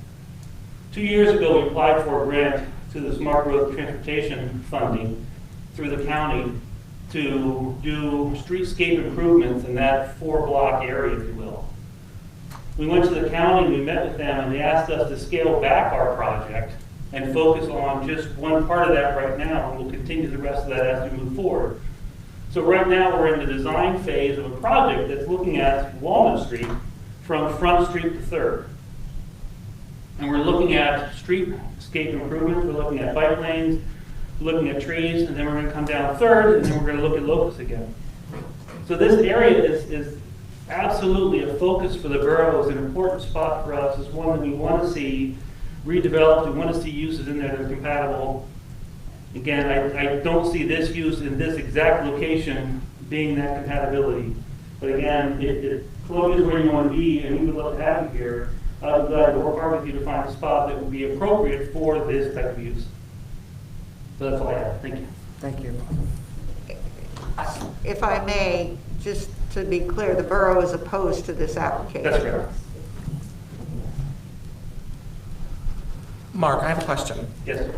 2 years ago, we applied for a grant to the Smart Growth Transportation funding through the county to do streetscape improvements in that 4-block area, if you will. We went to the county, we met with them, and they asked us to scale back our project and focus on just one part of that right now, and we'll continue the rest of that as we move forward. So right now, we're in the design phase of a project that's looking at Walnut Street from Front Street to 3rd. And we're looking at streetscape improvements, we're looking at bike lanes, looking at trees, and then we're going to come down 3rd, and then we're going to look at Locust again. So this area is absolutely a focus for the borough. It's an important spot for us. It's one that we want to see redeveloped. We want to see uses in there that are compatible. Again, I don't see this use in this exact location being that compatibility. But again, if Columbia is where you want to be, and we would love to have you here, I'd be glad to work hard with you to find a spot that would be appropriate for this type of use. So that's all I have. Thank you. Thank you. If I may, just to be clear, the borough is opposed to this application. That's correct. Mark, I have a question. Yes, sir.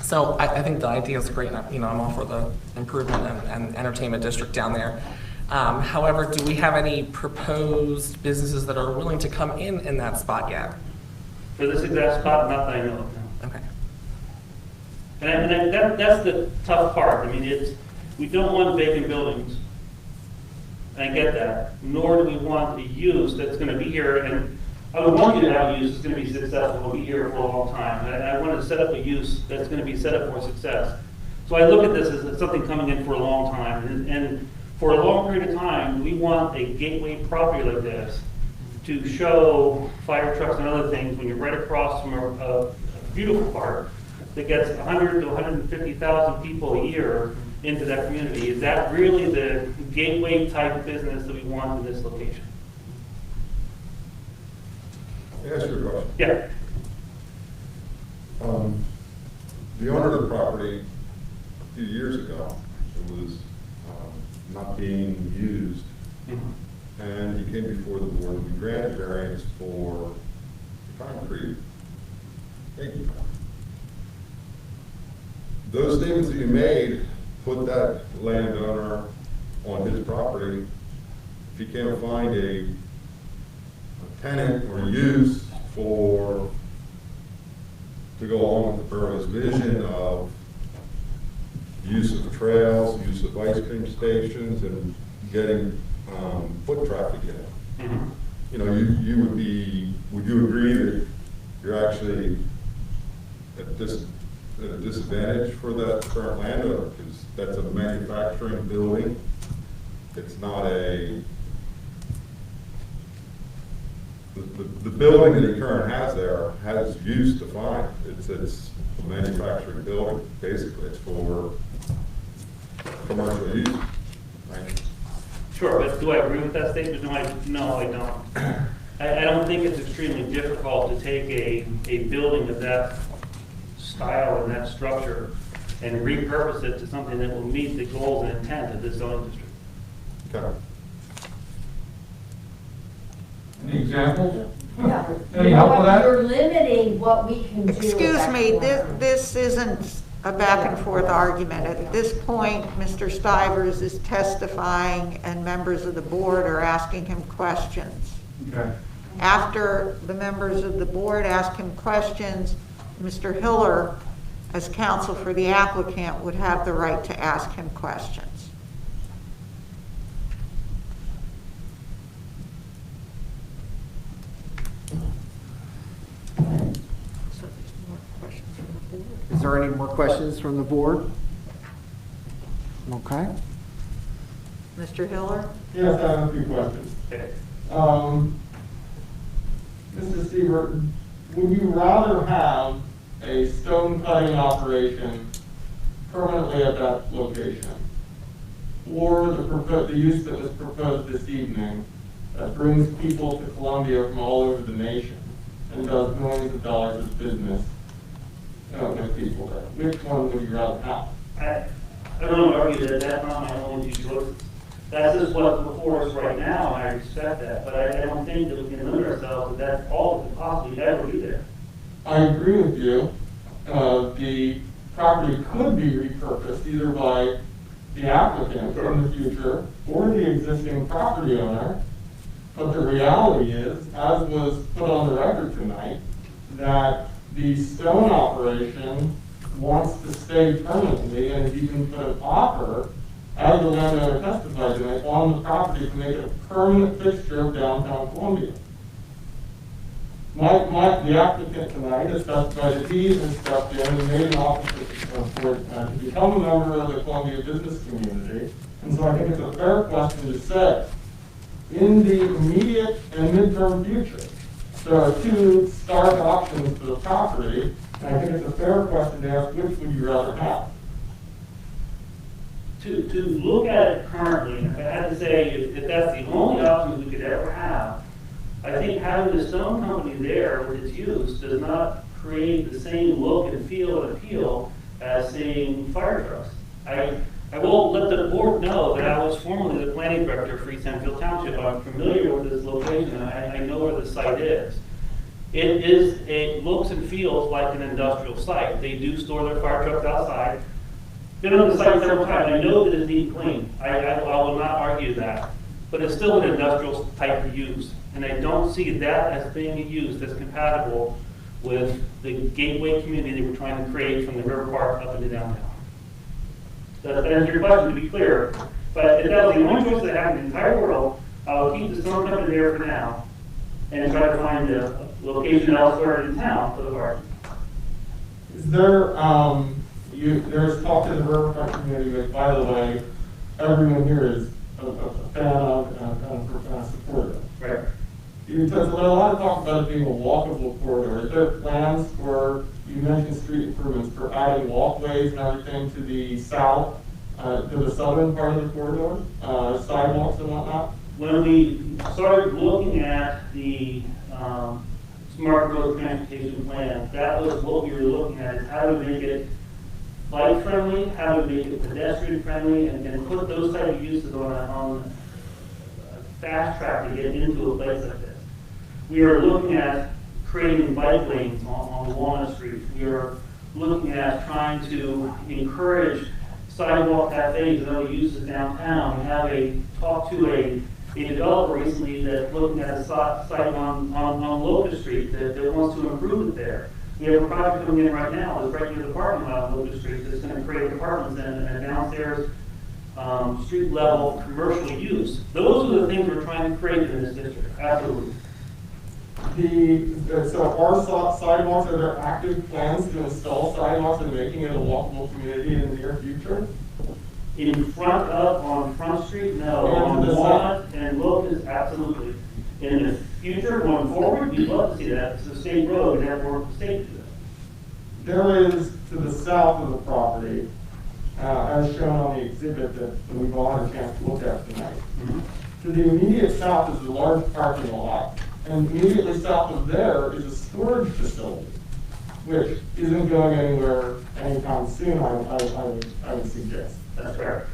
So I think the idea is great, and I'm all for the improvement and entertainment district down there. However, do we have any proposed businesses that are willing to come in that spot yet? For this exact spot, not that I know of, no. Okay. And that's the tough part. I mean, we don't want vacant buildings. I get that. Nor do we want a use that's going to be here, and I would want you to have a use that's going to be successful, will be here for a long time. And I want to set up a use that's going to be set up for success. So I look at this as something coming in for a long time. And for a long period of time, we want a gateway property like this to show fire trucks and other things when you're right across from a beautiful park that gets 100 to 150,000 people a year into that community. Is that really the gateway type of business that we want in this location? Can I ask you a question? Yeah. The owner of the property, a few years ago, it was not being used, and he came before the board and we granted variance for concrete. Thank you. Those statements that you made put that landowner on his property. If he can't find a tenant or use to go along with the borough's vision of use of trails, use of ice cream stations, and getting foot traffic in. You know, would you agree that you're actually at a disadvantage for that current landowner, because that's a manufacturing building? It's not the building that he currently has there has use defined. It's a manufacturing building, basically. It's for commercial use. Right? Sure, but do I agree with that statement? No, I don't. I don't think it's extremely difficult to take a building of that style and that structure and repurpose it to something that will meet the goals and intent of this zoning district. Okay. Any examples? Yeah. Any help with that? You're limiting what we can do. Excuse me, this isn't a back and forth argument. At this point, Mr. Stivers is testifying and members of the board are asking him questions. Okay. After the members of the board ask him questions, Mr. Hiller, as counsel for the applicant, would have the right to ask him questions. Is there any more questions from the board? Okay. Mr. Hiller? Yes, I have a few questions. Okay. Mr. Siebert, would you rather have a stone cutting operation permanently at that location, or the use that was proposed this evening that brings people to Columbia from all over the nation and does millions of dollars of business with people there? Which one would you rather have? I don't argue that that's not my only two choices. That's just what's before us right now, and I respect that. But I don't think that we can limit ourselves to that's all that could possibly ever be there. I agree with you. The property could be repurposed either by the applicant in the future or the existing property owner. But the reality is, as was put on the record tonight, that the stone operation wants to stay permanently, and if you can put an offer, as the landowner testified tonight, on the property to make it a permanent fixture of downtown Columbia. The applicant tonight has testified that he has stepped in and made an offer to become a member of the Columbia business community. And so I think it's a fair question to say, in the immediate and midterm future, there are two stark options for the property, and I think it's a fair question to ask, which would you rather have? To look at it currently, if I had to say if that's the only option we could ever have, I think having the stone company there with its use does not create the same look and feel and appeal as seeing fire trucks. I will let the board know that I was formerly the planning director for East Enfield Township. I'm familiar with this location. I know where the site is. It looks and feels like an industrial site. They do store their fire trucks outside. Been on the site several times, I know that it's neat and clean, I will not argue that, but it's still an industrial type of use, and I don't see that as being a use that's compatible with the gateway community that we're trying to create from the river park up into downtown. So that answers your question, to be clear, but if that was the only choice that I have in the entire world, I'll keep the storm company there for now, and try to find a location elsewhere in town for the park. Is there, there's talk in the riverfront community, like, by the way, everyone here is a fan of and supportive. Right. There's a lot of talk about it being a walkable corridor. Is there plans for, you mentioned street improvements, for adding walkways and everything to the south, to the southern part of the corridor, sidewalks and whatnot? When we started looking at the smart growth transportation plan, that was what we were looking at, is how to make it bike friendly, how to make it pedestrian friendly, and put those type of uses on a fast track to get into a place like this. We are looking at creating bike lanes on Walnut Street. We are looking at trying to encourage sidewalk cafes and other uses downtown. We have talked to a developer recently that's looking at a site on Locust Street that wants to improve it there. We have a project coming in right now that's right near the parking lot on Locust Street that's going to create apartments and a downstairs street level commercial use. Those are the things we're trying to create in this district, absolutely. So are sidewalks, are there active plans to install sidewalks and making it a walkable community in the near future? In front of, on Front Street, no. And On to the Walnut and Locust, absolutely. In the future, going forward, we'd love to see that. It's a state road, and have to work with the state to do that. There is, to the south of the property, as shown on the exhibit that we've all had a chance to look at tonight. To the immediate south is a large parking lot, and immediately south of there is a storage facility, which isn't going anywhere anytime soon, I would suggest. That's fair.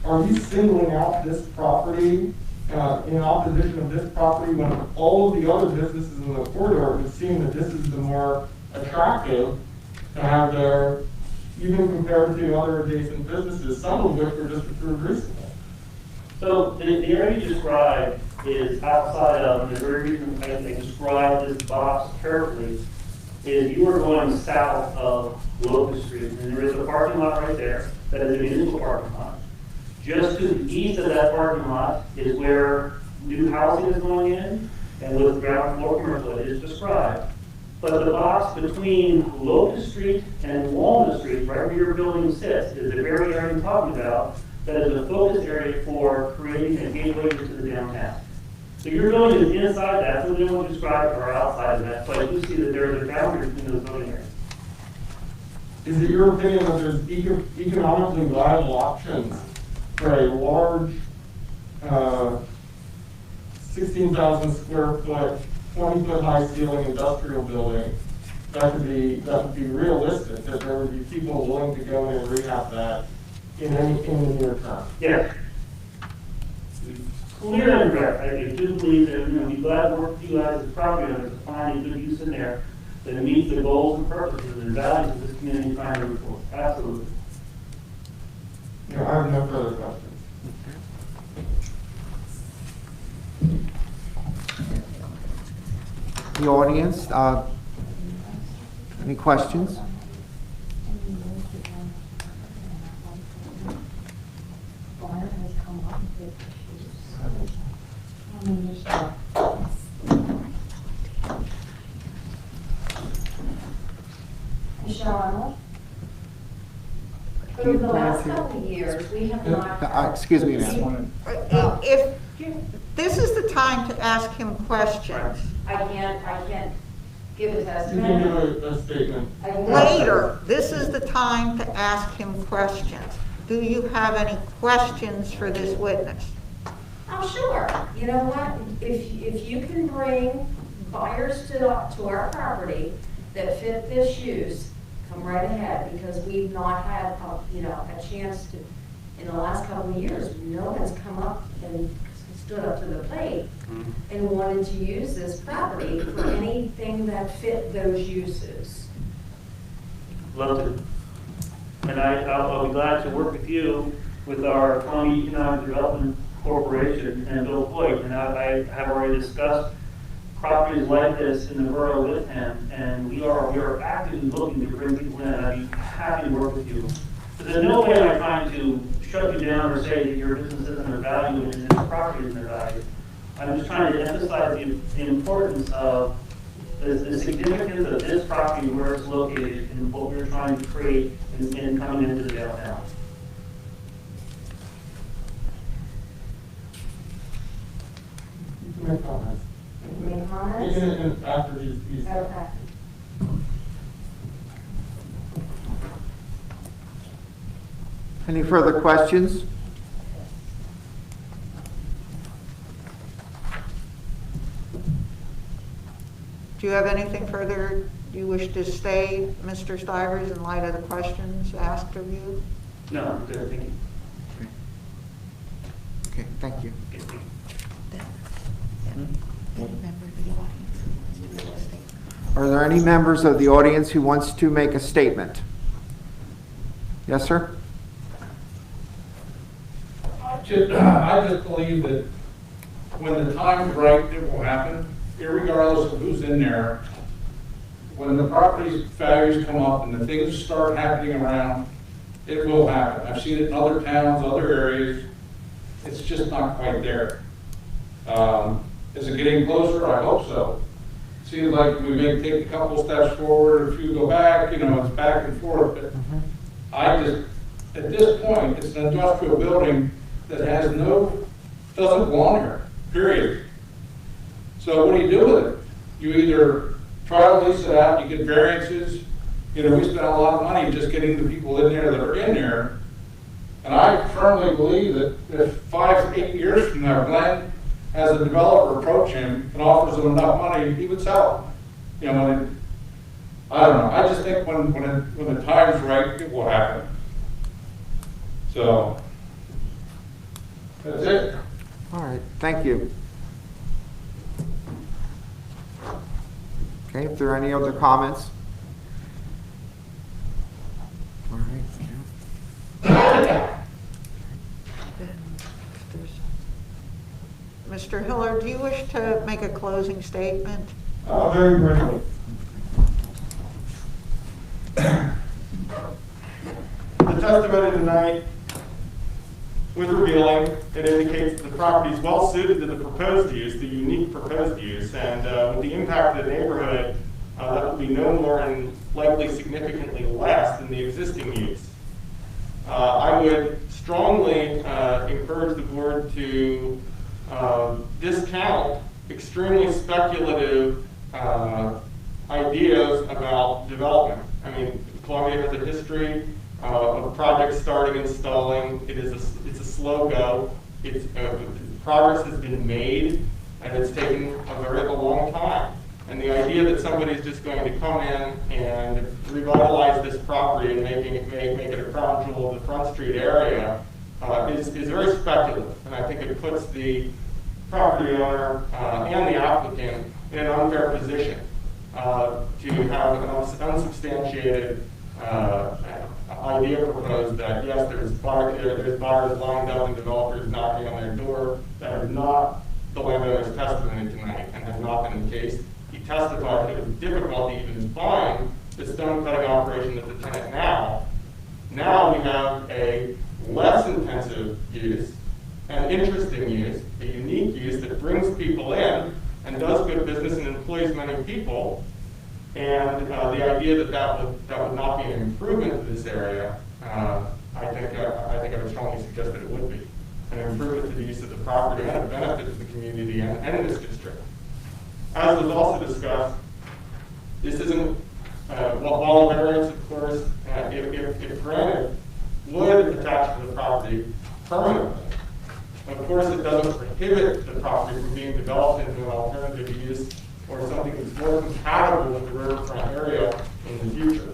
Are you singling out this property in opposition of this property when all of the other businesses in the corridor would seem that this is the more attractive to have there, even compared to other adjacent businesses, some of which were just approved recently? So the area you described is outside of, and the very reason I described this box carefully is you are going south of Locust Street, and there is a parking lot right there that is a municipal parking lot. Just to the east of that parking lot is where new housing is going in, and with ground floor commercial, it is described. But the box between Locust Street and Walnut Street, right where your building sits, is the very area I'm talking about, that is a focus area for creating a gateway into the downtown. So your building is inside that, so the one described are outside of that, so I do see that there is a boundary between those building areas. Is it your opinion that there's economically viable options for a large 16,000 square foot, 20-foot high ceiling industrial building that would be realistic, that there would be people willing to go in and rehab that in the near term? Yes. Clear and direct. I do believe that, we'd glad to work with you guys as property owners to find a good use in there that meets the goals and purposes and values of this community trying to move forward. Absolutely. I have no further questions. The audience, any questions? Michelle Arnold. For the last couple of years, we have not. Excuse me, ma'am. If, this is the time to ask him questions. I can't give a You can testimony. give a statement. Later, this is the time to ask him questions. Do you have any questions for this witness? Oh, sure. You know what? If you can bring buyers to our property that fit this use, come right ahead, because we've not had, a chance to, in the last couple of years, no one's come up and stood up to the plate and wanted to use this property for anything that fit those uses. Love to. And I'll be glad to work with you with our Columbia Economic Development Corporation and Bill Hoyt. And I have already discussed properties like this in the borough with him, and we are actively looking to bring people in. I'd be happy to work with you. But there's no way I'm trying to shut you down or say that your business isn't of value and this property isn't of value. I'm just trying to emphasize the importance of the significance of this property, where it's located, and what we're trying to create in coming into the downtown. Make comments. Any comments? After he's Okay. Any further questions? Do you have anything further you wish to say, Mr. Stivers, in light of the questions asked of you? No, I'm good, thank you. Okay, thank you. Are there any members of the audience who wants to make a statement? Yes, sir? I just believe that when the time's right, it will happen, irregardless of who's in there. When the property values come up and the things start happening around, it will happen. I've seen it in other towns, other areas. It's just not quite there. Is it getting closer? I hope so. Seems like we may take a couple steps forward, a few go back, you know, it's back and forth. But I just, at this point, it's an industrial building that has doesn't belong here, period. So what do you do with it? You either try to lease it out, you get variances. You know, we spent a lot of money just getting the people in there that are in there. And I firmly believe that if 5, 8 years from now, Glenn has a developer approach him and offers him enough money, he would sell it. You know, and I don't know. I just think when the time's right, it will happen. So that's it. All right, thank you. Okay, if there are any other comments? All right. Mr. Hiller, do you wish to make a closing statement? Very briefly. The testimony tonight was revealing. It indicates that the property is well suited to the proposed use, the unique proposed use, and with the impact of the neighborhood, that will be no more and likely significantly less than the existing use. I would strongly encourage the board to discount extremely speculative ideas about development. I mean, Columbia has a history of projects starting and stalling. It's a slow go. Progress has been made, and it's taken a very long time. And the idea that somebody's just going to come in and revitalize this property and make it a crown jewel of the Front Street area is very speculative. And I think it puts the property owner and the applicant in an unfair position to have an unsubstantiated idea proposed that, yes, there's buyers lined up and developers knocking on their door. That is not the landowner's testimony tonight, and has not been the case. He testified that it was difficult to even find the stone cutting operation at the tenant now. Now we have a less intensive use, an interesting use, a unique use that brings people in and does good business and employs many people. And the idea that would not be an improvement to this area, I think I would strongly suggest that it would be an improvement to the use of the property and a benefit to the community and this district. As was also discussed, this isn't, while a variance, of course, if granted, would attach to the property permanently. Of course, it doesn't prohibit the property from being developed into an alternative use or something that's more compatible with the riverfront area in the future.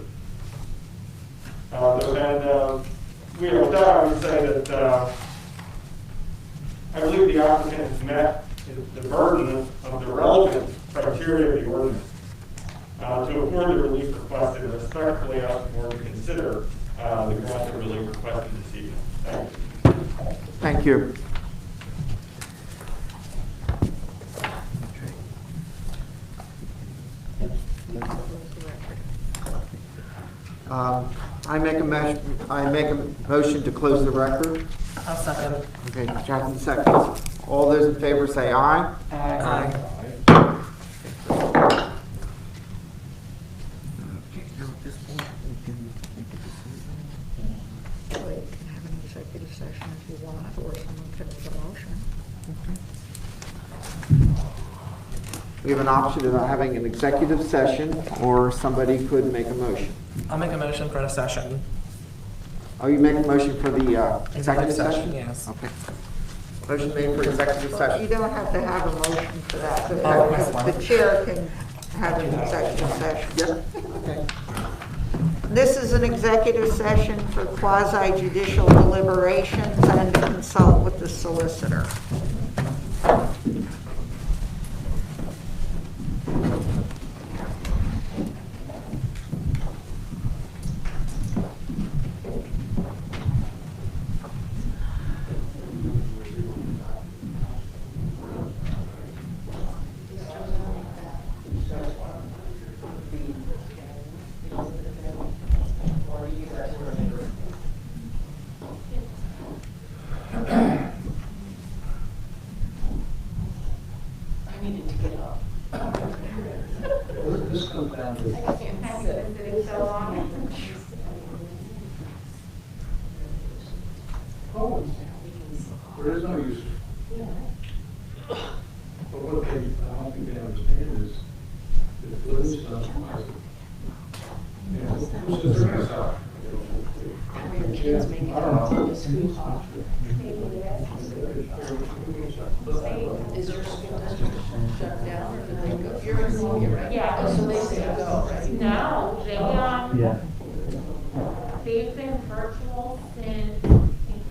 With that, I would say that I believe the applicant has met the burden of the relevant criteria of the ordinance to afford the relief requested, and respectfully ask the board to consider the grant of relief requested this evening. Thank you. Thank you. I make a motion to close the record. I'll second. Okay, Jackie seconds. All those in favor say aye. Aye. Well, you can have an executive session if you want, or someone can make a motion. We have an option of having an executive session, or somebody could make a motion. I'll make a motion for a session. Oh, you make a motion for the executive session? Yes. Okay. Motion made for executive You session. don't have to have a motion for that. Oh, okay. The chair can have an executive session. Yep. Okay. This is an executive session for quasi judicial deliberations and to consult with the solicitor. There is no use. But what they, I don't think they understand is that the police don't fire. Who's the threat out? Kids making it to the school hall. Is your school district shut down or did they go? You're in Columbia, right? Yeah. Oh, so they say go, right? No, Yeah. they've been virtual since the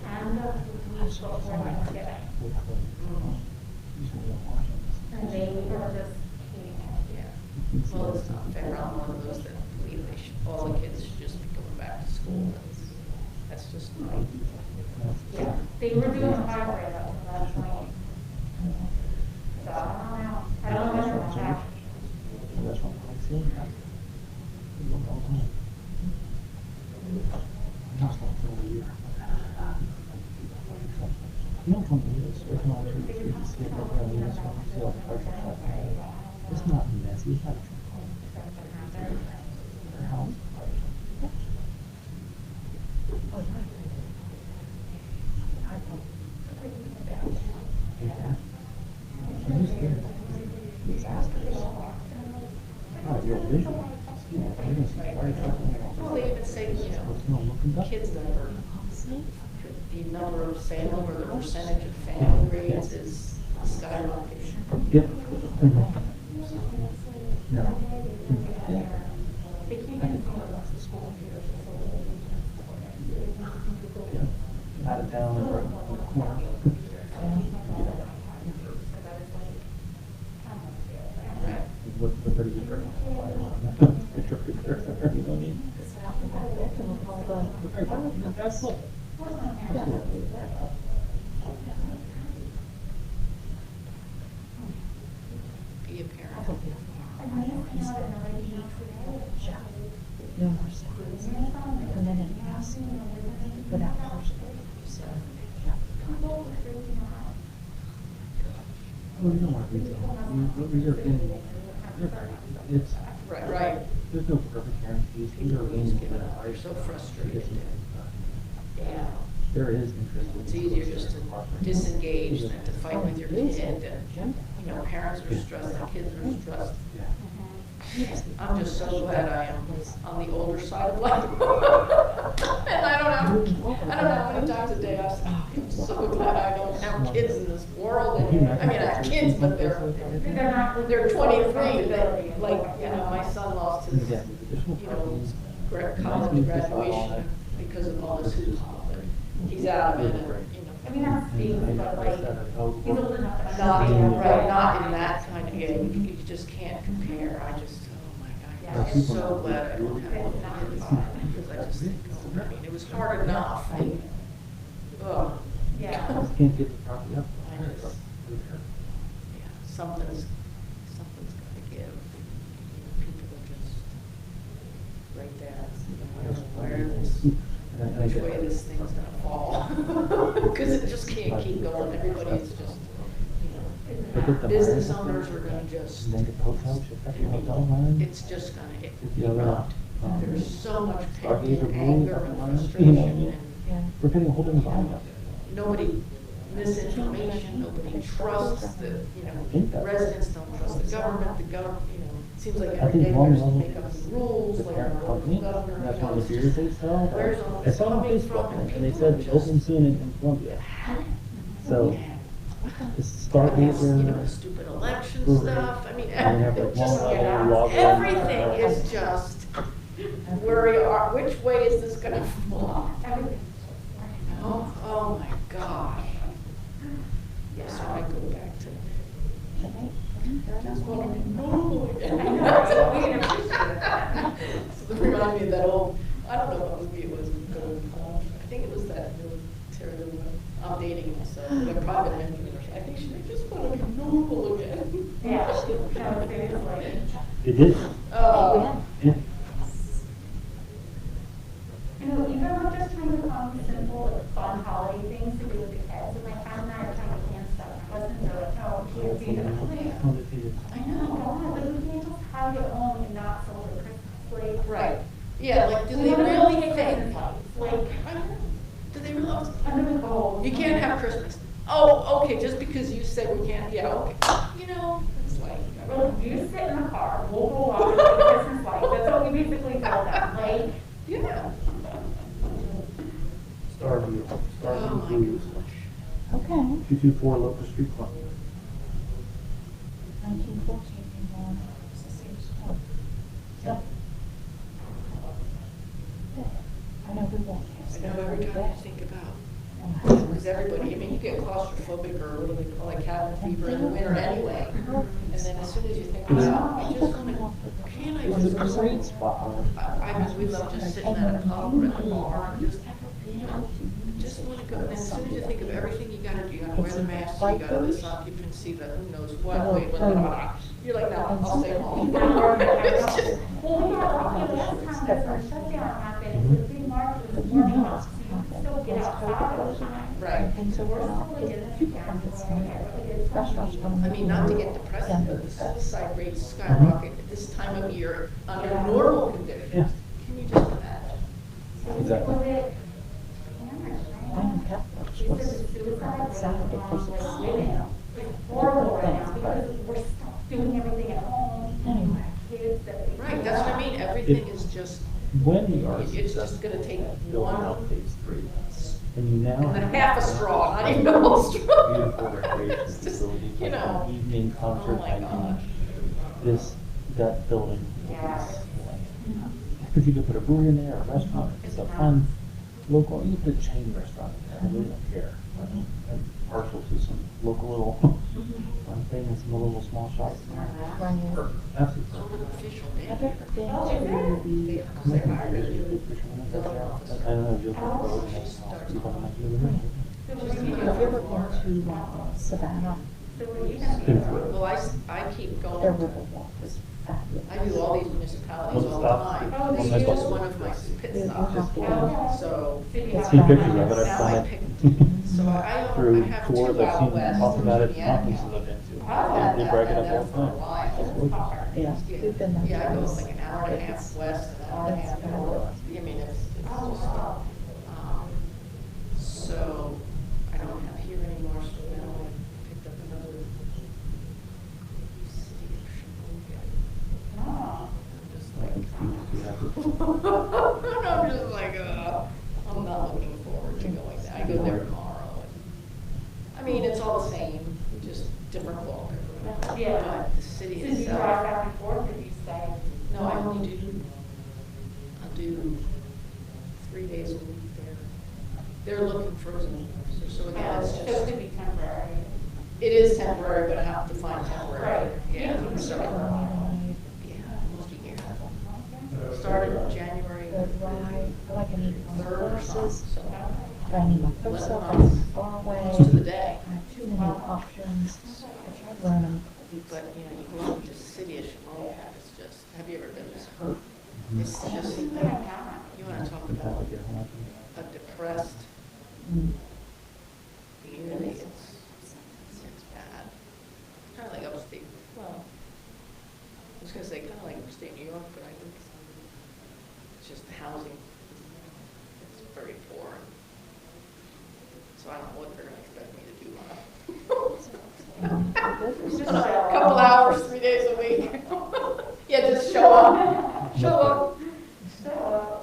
end of the week before Thanksgiving. And they were just hating it. Yeah. Well, it's not fair. I'm one of those that believe they should, all the kids should just be going back to school. That's just right. Yeah, they were doing hybrid up to that point. So, I don't know. I don't know when it's back. It's not messy, it's not Well, they even say, you know, kids that are, the number of family or the percentage of family rates is skyrocketing. Yep. Out of town and right on the corner. What are you doing? You don't need. That's look. Be a parent. No more seconds. And then it has without person. So, well, you don't want to read them. It's Right. There's no perfect guarantees. These are games given out. You're so frustrated. Yeah. There is interest. It's easier just to disengage than to fight with your kid. And, you know, parents are stressed, the kids are stressed. I'm just so glad I am on the older side of life. And I don't know how many times a day I've said, oh, I'm so glad I don't have kids in this world. And, I mean, I have kids, but they're 23. They, like, you know, my son lost his, you know, college graduation because of all this hoo-ha. But he's out of it, and, you know, mean, not speaks, but like, he's old enough to. Not, understand. right, not in that kind of, yeah, you just can't compare. I just, oh my God, I'm so glad I don't have one of his. Because I just think, oh, I mean, it was hard enough. Ugh. Yeah. Can't get the property up. I just- Yeah, something's gotta give. People are just right there. Which way this thing's gonna fall. Because it just can't keep going. Everybody's just, you know, business owners are gonna just, it's just gonna hit. There's so much pain and anger and frustration and We're getting a whole different vibe. nobody, misinformation, nobody trusts the, you know, residents don't trust the government, you know, it seems like every day there's to make up new rules, like our local governor. That's you one know, of the beers they sell. Where's all I this saw on coming Facebook, from? and they said it's open soon in Columbia. So, it's Stargazer. You know, stupid election Brewery. stuff, I mean, And they have like it just, one level log line. everything is just, where we are, which way is this gonna fall? Oh, oh my gosh. Yes, I go back to. Just want to be normal again. So they remind me of that old, I don't know what movie it was, I think it was that military one. I'm dating myself, like a private mentor. I think she just want to be normal again. Yeah, no, seriously. It did. Oh, Yeah. You know, even I'm just trying to come simple, like, fun holiday things to do with the kids, and like, I'm not trying to plan stuff, my husband's like, no, can't be the plan. I Oh, know. God, like, we can't just have it home and not celebrate Christmas, like. Right. Yeah, like, do We they wanna really get think? Christmas lights, like, I don't know. Do they realize? under the gold. You can't have Christmas. Oh, okay, just because you said we can't, yeah, okay. You know, it's like. Well, you sit in the car, we'll go walk with the Christmas lights, that's what we basically tell them, like. Yeah. Starview. Oh Starview my Blues. Okay. 224 Local Street Club. 1914, it's the same spot. Yep. I know we won't. I know every time I think about, because everybody, I mean, you get claustrophobic or what do they call it, cabin fever in the winter anyway. And then as soon as you think about, I just want to, can I It was a just great spot. I mean, we love just sitting at a pub or at a bar and just, you know, just want to go. And as soon as you think of everything you gotta do, you gotta wear the mask, you gotta this occupancy, the who knows what, wait, blah, blah, blah. You're like, no, I'll stay home. It's just, Well, we got lucky last time that our shutdown happened, it was a big market, it was warm up, so you could still get outside all the time. right. And so We're we're still not, really good in the town, it's really good. restaurants don't. I mean, not to get depressing, but the suicide rates skyrocket at this time of year under normal conditions. Yeah. Can you just imagine? Exactly. Was it cameras, I right? am Catholic. She said the suicide rate Saturday, of course, it's it's horrible right now because we're stuck doing everything at home. Anyway. Kids that we. Right, that's what I mean, everything is just, When we are it's just gonna take building out one, phase 3, and you now and then have half a straw, not even a whole straw. beautiful recreation It's just, facilities, you like know, an evening concert, oh my gosh. that building Yeah. is, because you could put a brewery in there, a restaurant, it's a fun, local, you could put a chain restaurant in there, I really don't care. I'm partial to some local little, fun thing and some little small shops in there. Right. Absolutely. It's an official Have you day. ever been to the, Because they hired you. I don't know, you'll go road and it's one of my favorite. have you ever been to Savannah? So were you gonna be? Been through it. Well, I keep Their going, Riverwalk was fabulous. I do all these municipalities all the time. Oh, This you is do? just one of my pit stops. So, So you have Seen that pictures of it, nice- I've now I done pick, it. so I Through have tours, two I've out seen west. talked about it, Indiana conferences County. I've been to. I've had They that, brag it had up all that the for a time. while. Yeah, we've been there. Yeah, I go twice. like an hour and a half west, an hour and a half north. I mean, it's just, so I don't have here anymore, so now I picked up another city of Shamokin. Oh. I'm just like, and I'm just like, I'm not looking forward to going there. I go there tomorrow. I mean, it's all the same, just different wallpaper. Yeah. But the city So do you itself. drive back and forth or do you stay? No, I only do, I'll do 3 days a week there. They're looking for some So again, it's So it just, could be temporary. it is temporary, but how to define temporary. Right. Yeah, so, yeah, almost a year. Started January Like I need my 3rd or horses, something, so but I need my horse 11 up, months. I'm far away. Almost to the day. I have too many options. I tried running. But, you know, you go up to the city of Shimoda, it's just, have you ever been there? It's just, you wanna talk about a depressed community, it's bad. Kinda like upstate, well, I was gonna say kinda like upstate New York, but I think it's just the housing, it's very poor. So I don't know what they're gonna expect me to do. Just a couple hours, 3 days a week. Yeah, just show up. Show up.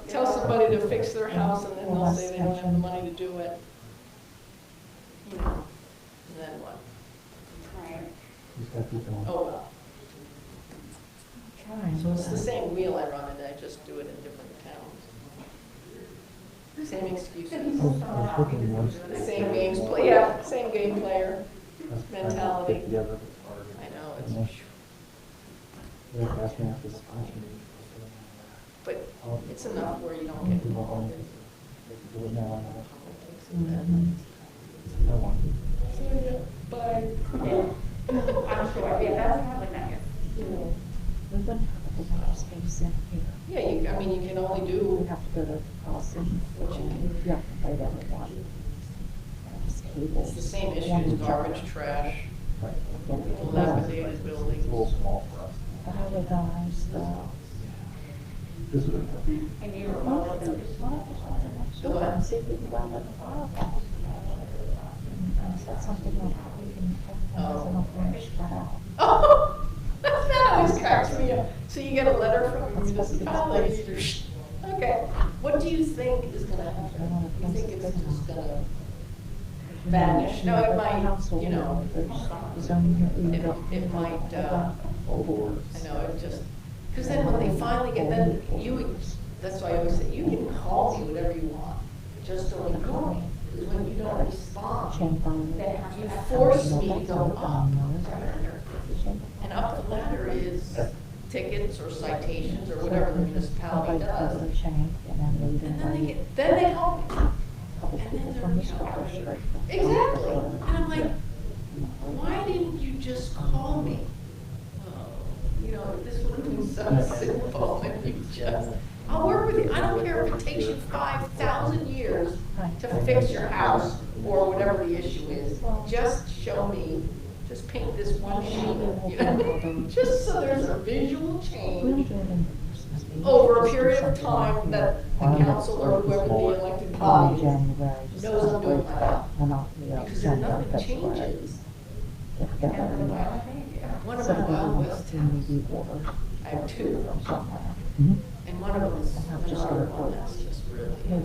Tell somebody to fix their house and then they'll say they don't have the money to do it. You know, and then what? Oh, well. So it's the same wheel I run and I just do it in different towns. Same excuses. Same games play, yeah, same game player mentality. I know, it's, but it's enough where you don't get involved in politics and then. Bye. I'm sure, yeah, that's probably not here. We wouldn't have a lot of space in here. Yeah, I mean, you can only We do, have to go to policy, and you have to fight everyone. There's cables. it's the same issues, garbage, trash, dilapidated buildings. The highway guys, the. And you were all of them. The what? See if we can round up the file. I said something like, we can, there's enough room to spread out. Oh, that always cracks me up. So you get a letter from a municipality, you're, okay, what do you think is gonna happen? You think it's just gonna vanish? No, it might, you know, it might, I know, it just, because then when they finally get, then you, that's why I always say, you can call me whatever you want, just don't ignore me. Because when you don't respond, you force me to go up the ladder. And up the ladder is tickets or citations or whatever the municipality does. And then they help me. And then they're, you know, exactly. And I'm like, why didn't you just call me? You know, this would have been so simple if you just, I'll work with you. I don't care if it takes you 5,000 years to fix your house or whatever the issue is. Just show me, just paint this one sheet, you know, just so there's a visual change over a period of time that the council or whoever the elected body is knows I'm doing my job. Because if nothing changes, and one of my Wild West towns, I have two. And one of them is another one that's just really, and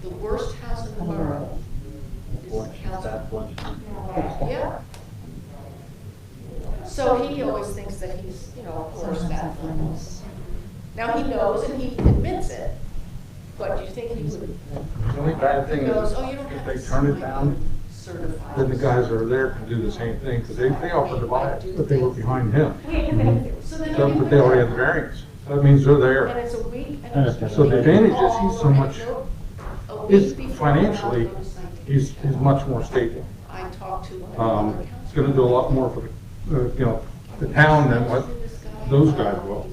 the worst house in the world is the council. Yeah. So he always thinks that he's, you know, of course, that. Now he knows and he admits it, but do you think he would? The only bad thing Goes, is oh, you don't if have they to turn it sign down, certified. then the guys that are there can do the same thing, because they offered to buy it, but they were behind him. So then So, but they already have the variance. That means they're and there. it's a week. And it's So the advantage is he's so much, a week is before financially, the citation. he's much more stable. I talked to one of the other It's gonna do a lot more for the, you know, the town than what those guys will.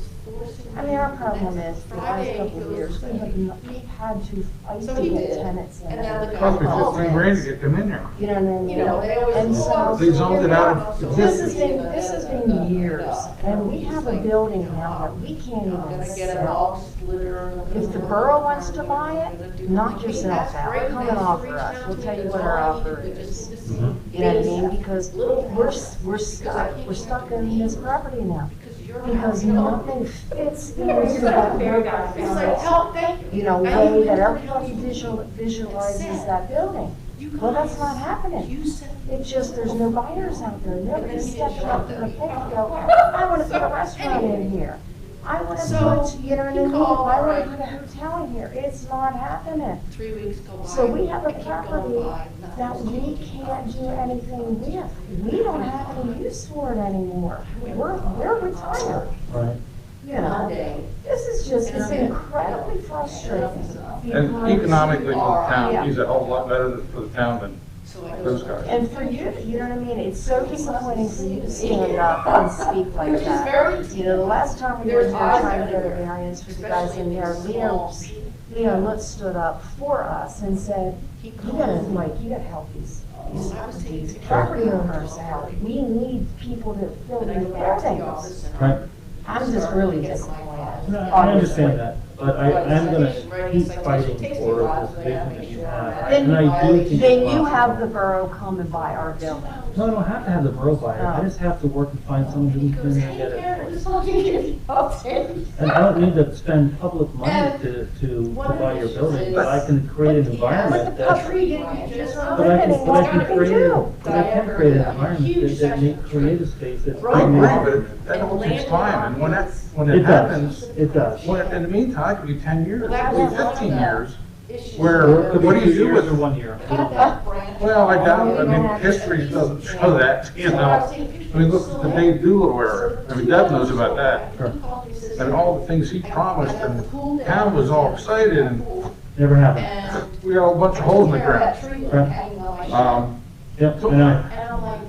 I mean, our problem is, the last couple of years, we've had to fight So to he get did, tenants in. and now the guy Cost me calls 15 grand to get them in there. You know what I mean? You know, they always. And so. They zoned it out of This has existence. been years, and we have a building now that we can't I'm even gonna get a sell. log splitter. If the borough wants to buy it, knock yourself out, come and offer us, we'll tell you what our offer is. You know what I mean? Because we're stuck in this property now. Because nothing fits into that It's like, oh, thank you. you know, way that everybody visualizes that building. Well, that's not happening. It's just, there's no buyers out there. Nobody's stepping up to the plate and go, I want to put a restaurant in here. I would have So, put, you know what I he mean, if called, I would right. have put a hotel in here, it's not happening. 3 weeks go by. So we have a keep going property by, that nothing's we changed. can't do anything with. We don't have any use for it anymore. We're retired, Right. you know. Monday. This is just, it's incredibly frustrating. And economically for the Yeah. town, he's a whole lot better for the town than So I those go. guys. And for you, you know what I mean, it's so disappointing for you to stand up and speak like Which is that. very- You know, the last time we were There's here odds trying to get a everywhere, variance for you guys especially in there, in Leo small. Lutz stood up for us and said, He you gotta, called. Mike, you gotta help these I was taking pictures. property owners out. We need people to fill Then I these go back to the buildings. office and. Right. I'm just really disappointed. No, I understand that, but I am gonna keep fighting for this vision that you have. Then, And I do think then it's you possible. have the borough come and buy our building. No, I don't have to have the borough buy it. I just have to work and find someone who can come in and get it. And I don't need to spend public money to buy your building, but I can create an environment But the that. property getting used for But I living, can, what but I can can we create, do? but I can create an environment that may create a space that's. I agree, but that all takes time, and when It it happens, does, it does. well, in the meantime, it could be 10 years, it Well, could be that was 15 one of years. Issues Where- where- Could be what do you 2 do years with- or 1 year? Cut that branch. Well, I doubt, I mean, history doesn't show that, you know. I mean, look at the Dave Doolittle era, I mean, Deb knows about that. And all the things he promised, and town was all excited, and Never happened. And. we got a bunch of holes in the ground. That tree was hanging on my shoulder. Yep, So- I know. And I'm like,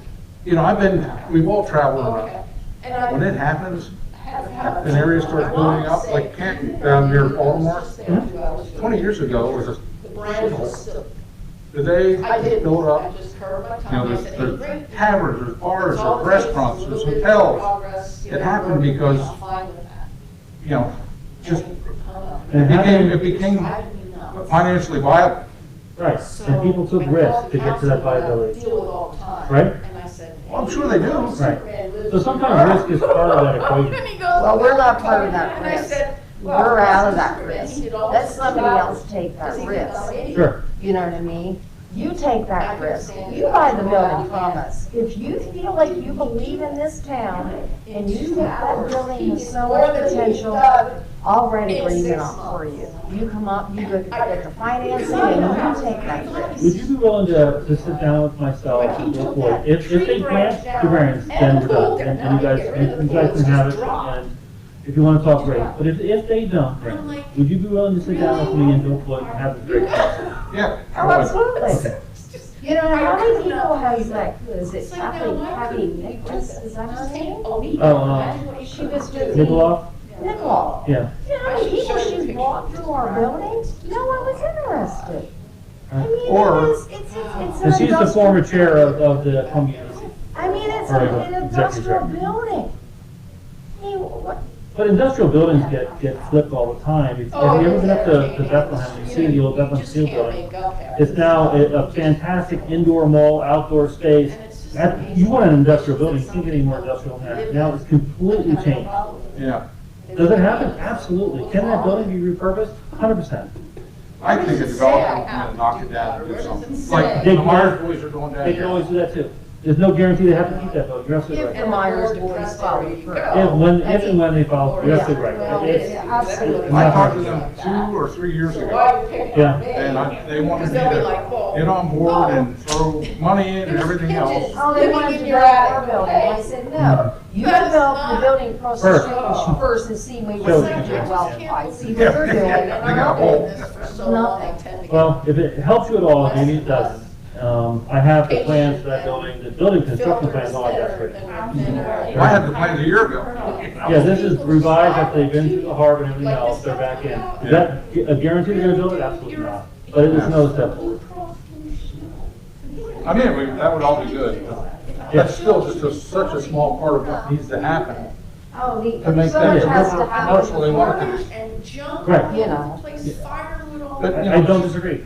You know, we've all traveled around. okay. And I When it happens, had to have. an area starts blowing up, like Canton down near Baltimore, Mhm. 20 years ago, it was a The branch was still. the day I did, built I up, just curved my you know, tongue, I there's, said, hey, there's great. taverns, there's bars, It's all there's the restaurants, things, there's a little bit of hotels. progress, you It know, happened we're- because, I'm fine with that. you know, just, And it how became, did- it became Driving me nuts. financially viable. Right, and people took risks to get to that viability. Deal with all the time. Right? And I said. Well, I'm sure they do. Right. So sometimes risk is part of that equation. And he goes, Well, we're not part of that and I risk. said, well, We're out of that's that Superman. risk. He did all Let this somebody stuff else take that because he didn't know risk. anything. Sure. You know what I mean? You take that risk. You buy the building from us. If you feel like you believe in this town and you think that building has so much potential, I'll write an agreement up for you. You come up, you go get the financing and you take that Would risk. you be willing to sit down with myself and go for it? If they grant the variance, then we're done, and you guys can have it, and if you wanna talk, great. But if they don't, then would you be willing to sit down with me and go for it and have this great conversation? Yeah. Oh, absolutely. You know, how many people has that, is it Kathy Nicholas, is that her name? Oh, She was just. Nicola? Nicola. Yeah. You know how many people she's walked through our buildings? No one was interested. I mean, Or- it is, it's And an she's the former industrial. chair of the community. I mean, it's or an executive industrial director. building. I mean, what, But industrial buildings get flipped all the time. If you ever been up to Bethlehem, you see the old Bethlehem Steel building. It's now a fantastic indoor mall, outdoor space. You want an industrial building, you can't get any more industrial than that. Now it's completely changed. Yeah. Does it happen? Absolutely. Can that building be repurposed? 100%. I think a developer can knock it down and do something. Like They the Myers can- boys are going down They can here. always do that too. There's no guarantee they have to keep that building. You're absolutely if the right. Myers boys follow through. If and when they follow, you're absolutely right. It's Absolutely. I talked to them 2 or 3 years ago, Yeah. and they wanted me to get on board and throw money in and everything else. Oh, they wanted to develop our building. I said, no, you develop the building across the street first and see maybe Sure. you're qualified, see what Yeah, they're doing. they got a hole. Nothing. Well, if it helps you at all, maybe it doesn't. I have the plans for that building, the building construction plans, all like that's great. I had the plans a year ago. Yeah, this is revised after they've been through the harbor and everything else, they're back in. Is that a guarantee they're gonna build it? Absolutely not. But it is another step forward. I mean, that would all be good. That's still just such a small part of what needs to happen Oh, to make so that much has to commercial they happen, want it to be. And junk. Right. you know. Place firewood all But, you I know, don't disagree.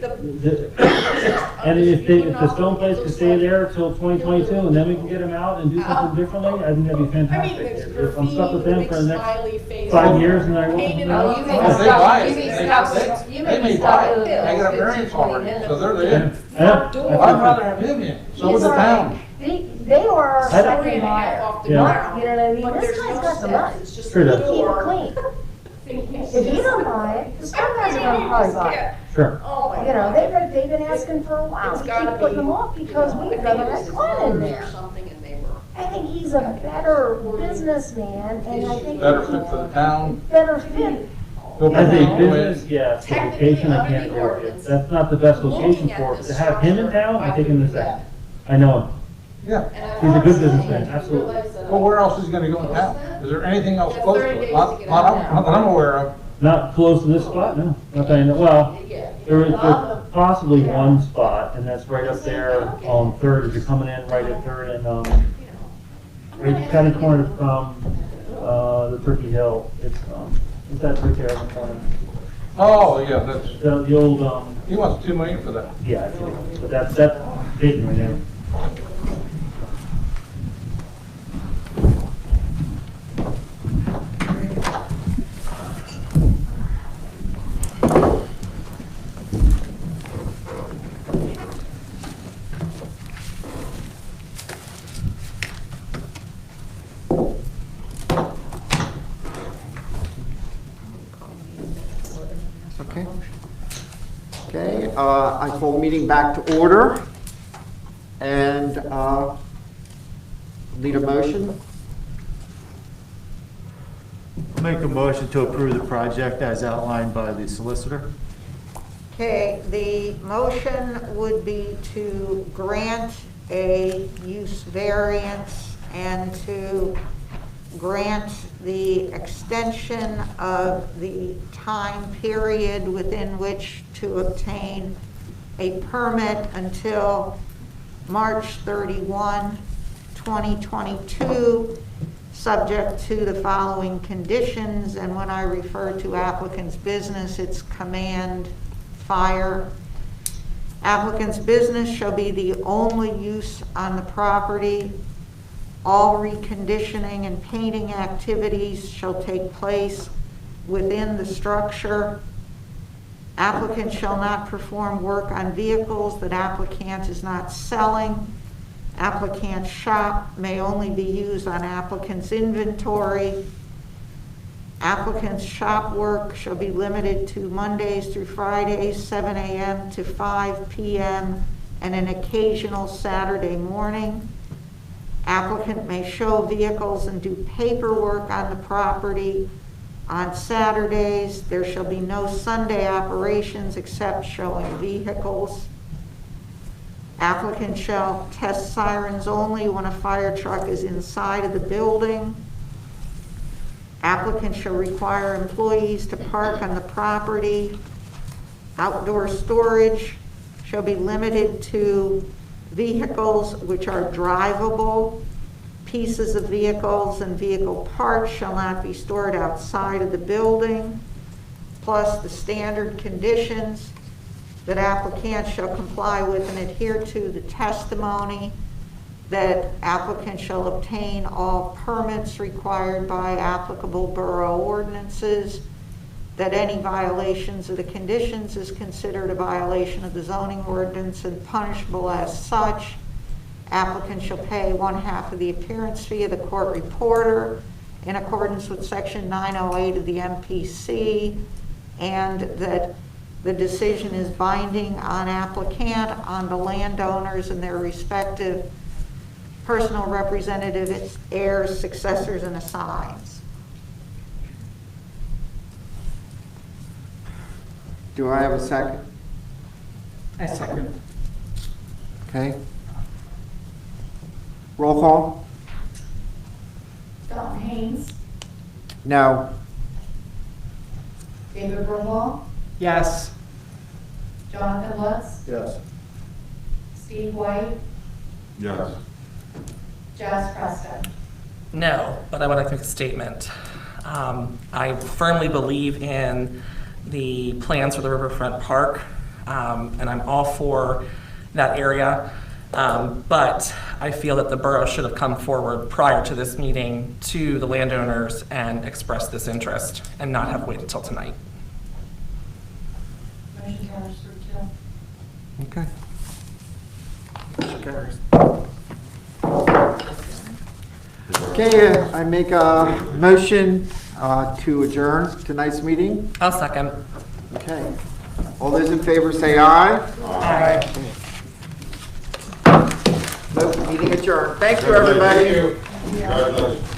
And if the stone place can stay there till 2022 and then we can get them out and do something differently, I think that'd be I mean, fantastic. there's If I'm stuck with them graffiti, for the big next smiley face. 5 years and I won't. Painted Oh, on you the may Well, if they stop- buy you it, may they stop- they you may may buy stop it, at they got a Bill's, variance 15 already, minutes. so they're Yeah. in. Yeah. I'd rather have him in, so would the town. they are I don't- second buyer. Yeah. You know what I mean? But This there's guy's no got the money. steps, it's just Sure He does. keep it clean. If you don't buy it, the store guys are gonna probably buy it. Sure. Oh my You know, God. they've been asking for a while. It's We gotta keep putting be, them off because you know, we've I got think a it was his restaurant in arms or there. something and they were. I think he's a better businessman and I think Better fit for the town. better fit. As You a know? business, yes, the location I can't agree with you. That's not the best location for it. To have him in town, I take him to second. I know him. Yeah. He's a good businessman, absolutely. Well, where else is he gonna go in town? Is there anything else close to it? Not that I'm aware of. Not close to this spot, no. Not that I know, well, there's possibly one spot, and that's right up there on Third, as you're coming in, right at Third, and, right kind of corner from, the Turkey Hill. It's that right there on the corner. Oh, yeah, that's, The old, he wants $2 million for that. yeah, I think, but that's big right now. Okay. Okay, I call the meeting back to order. And need a motion? Make a motion to approve the project as outlined by the solicitor. Okay, the motion would be to grant a use variance and to grant the extension of the time period within which to obtain a permit until March 31, 2022, subject to the following conditions. And when I refer to applicant's business, it's command fire. Applicant's business shall be the only use on the property. All reconditioning and painting activities shall take place within the structure. Applicant shall not perform work on vehicles that applicant is not selling. Applicant's shop may only be used on applicant's inventory. Applicant's shop work shall be limited to Mondays through Fridays, 7 a.m. to 5 p.m., and an occasional Saturday morning. Applicant may show vehicles and do paperwork on the property on Saturdays. There shall be no Sunday operations except showing vehicles. Applicant shall test sirens only when a fire truck is inside of the building. Applicant shall require employees to park on the property. Outdoor storage shall be limited to vehicles which are drivable. Pieces of vehicles and vehicle parts shall not be stored outside of the building, plus the standard conditions that applicant shall comply with and adhere to the testimony, that applicant shall obtain all permits required by applicable borough ordinances, that any violations of the conditions is considered a violation of the zoning ordinance and punishable as such. Applicant shall pay 1/2 of the appearance fee of the court reporter in accordance with section 908 of the MPC, and that the decision is binding on applicant, on the landowners and their respective personal representatives, heirs, successors, and assigns. Do I have a second? I second. Okay. Roll call? Dalton Haynes, No. David Brumwell, Yes. Jonathan Lutz, Yes. Steve White, Yes. Jazz Preston. No, but I would like to make a statement. I firmly believe in the plans for the Riverfront Park, and I'm all for that area. But I feel that the borough should have come forward prior to this meeting to the landowners and expressed this interest and not have waited until tonight. Motion carries 3-2. Okay. Motion carries. Okay, I make a motion to adjourn tonight's meeting. I'll second. Okay. All those in favor say aye. Aye. Vote, meeting adjourned. Thank you, everybody. Congratulations.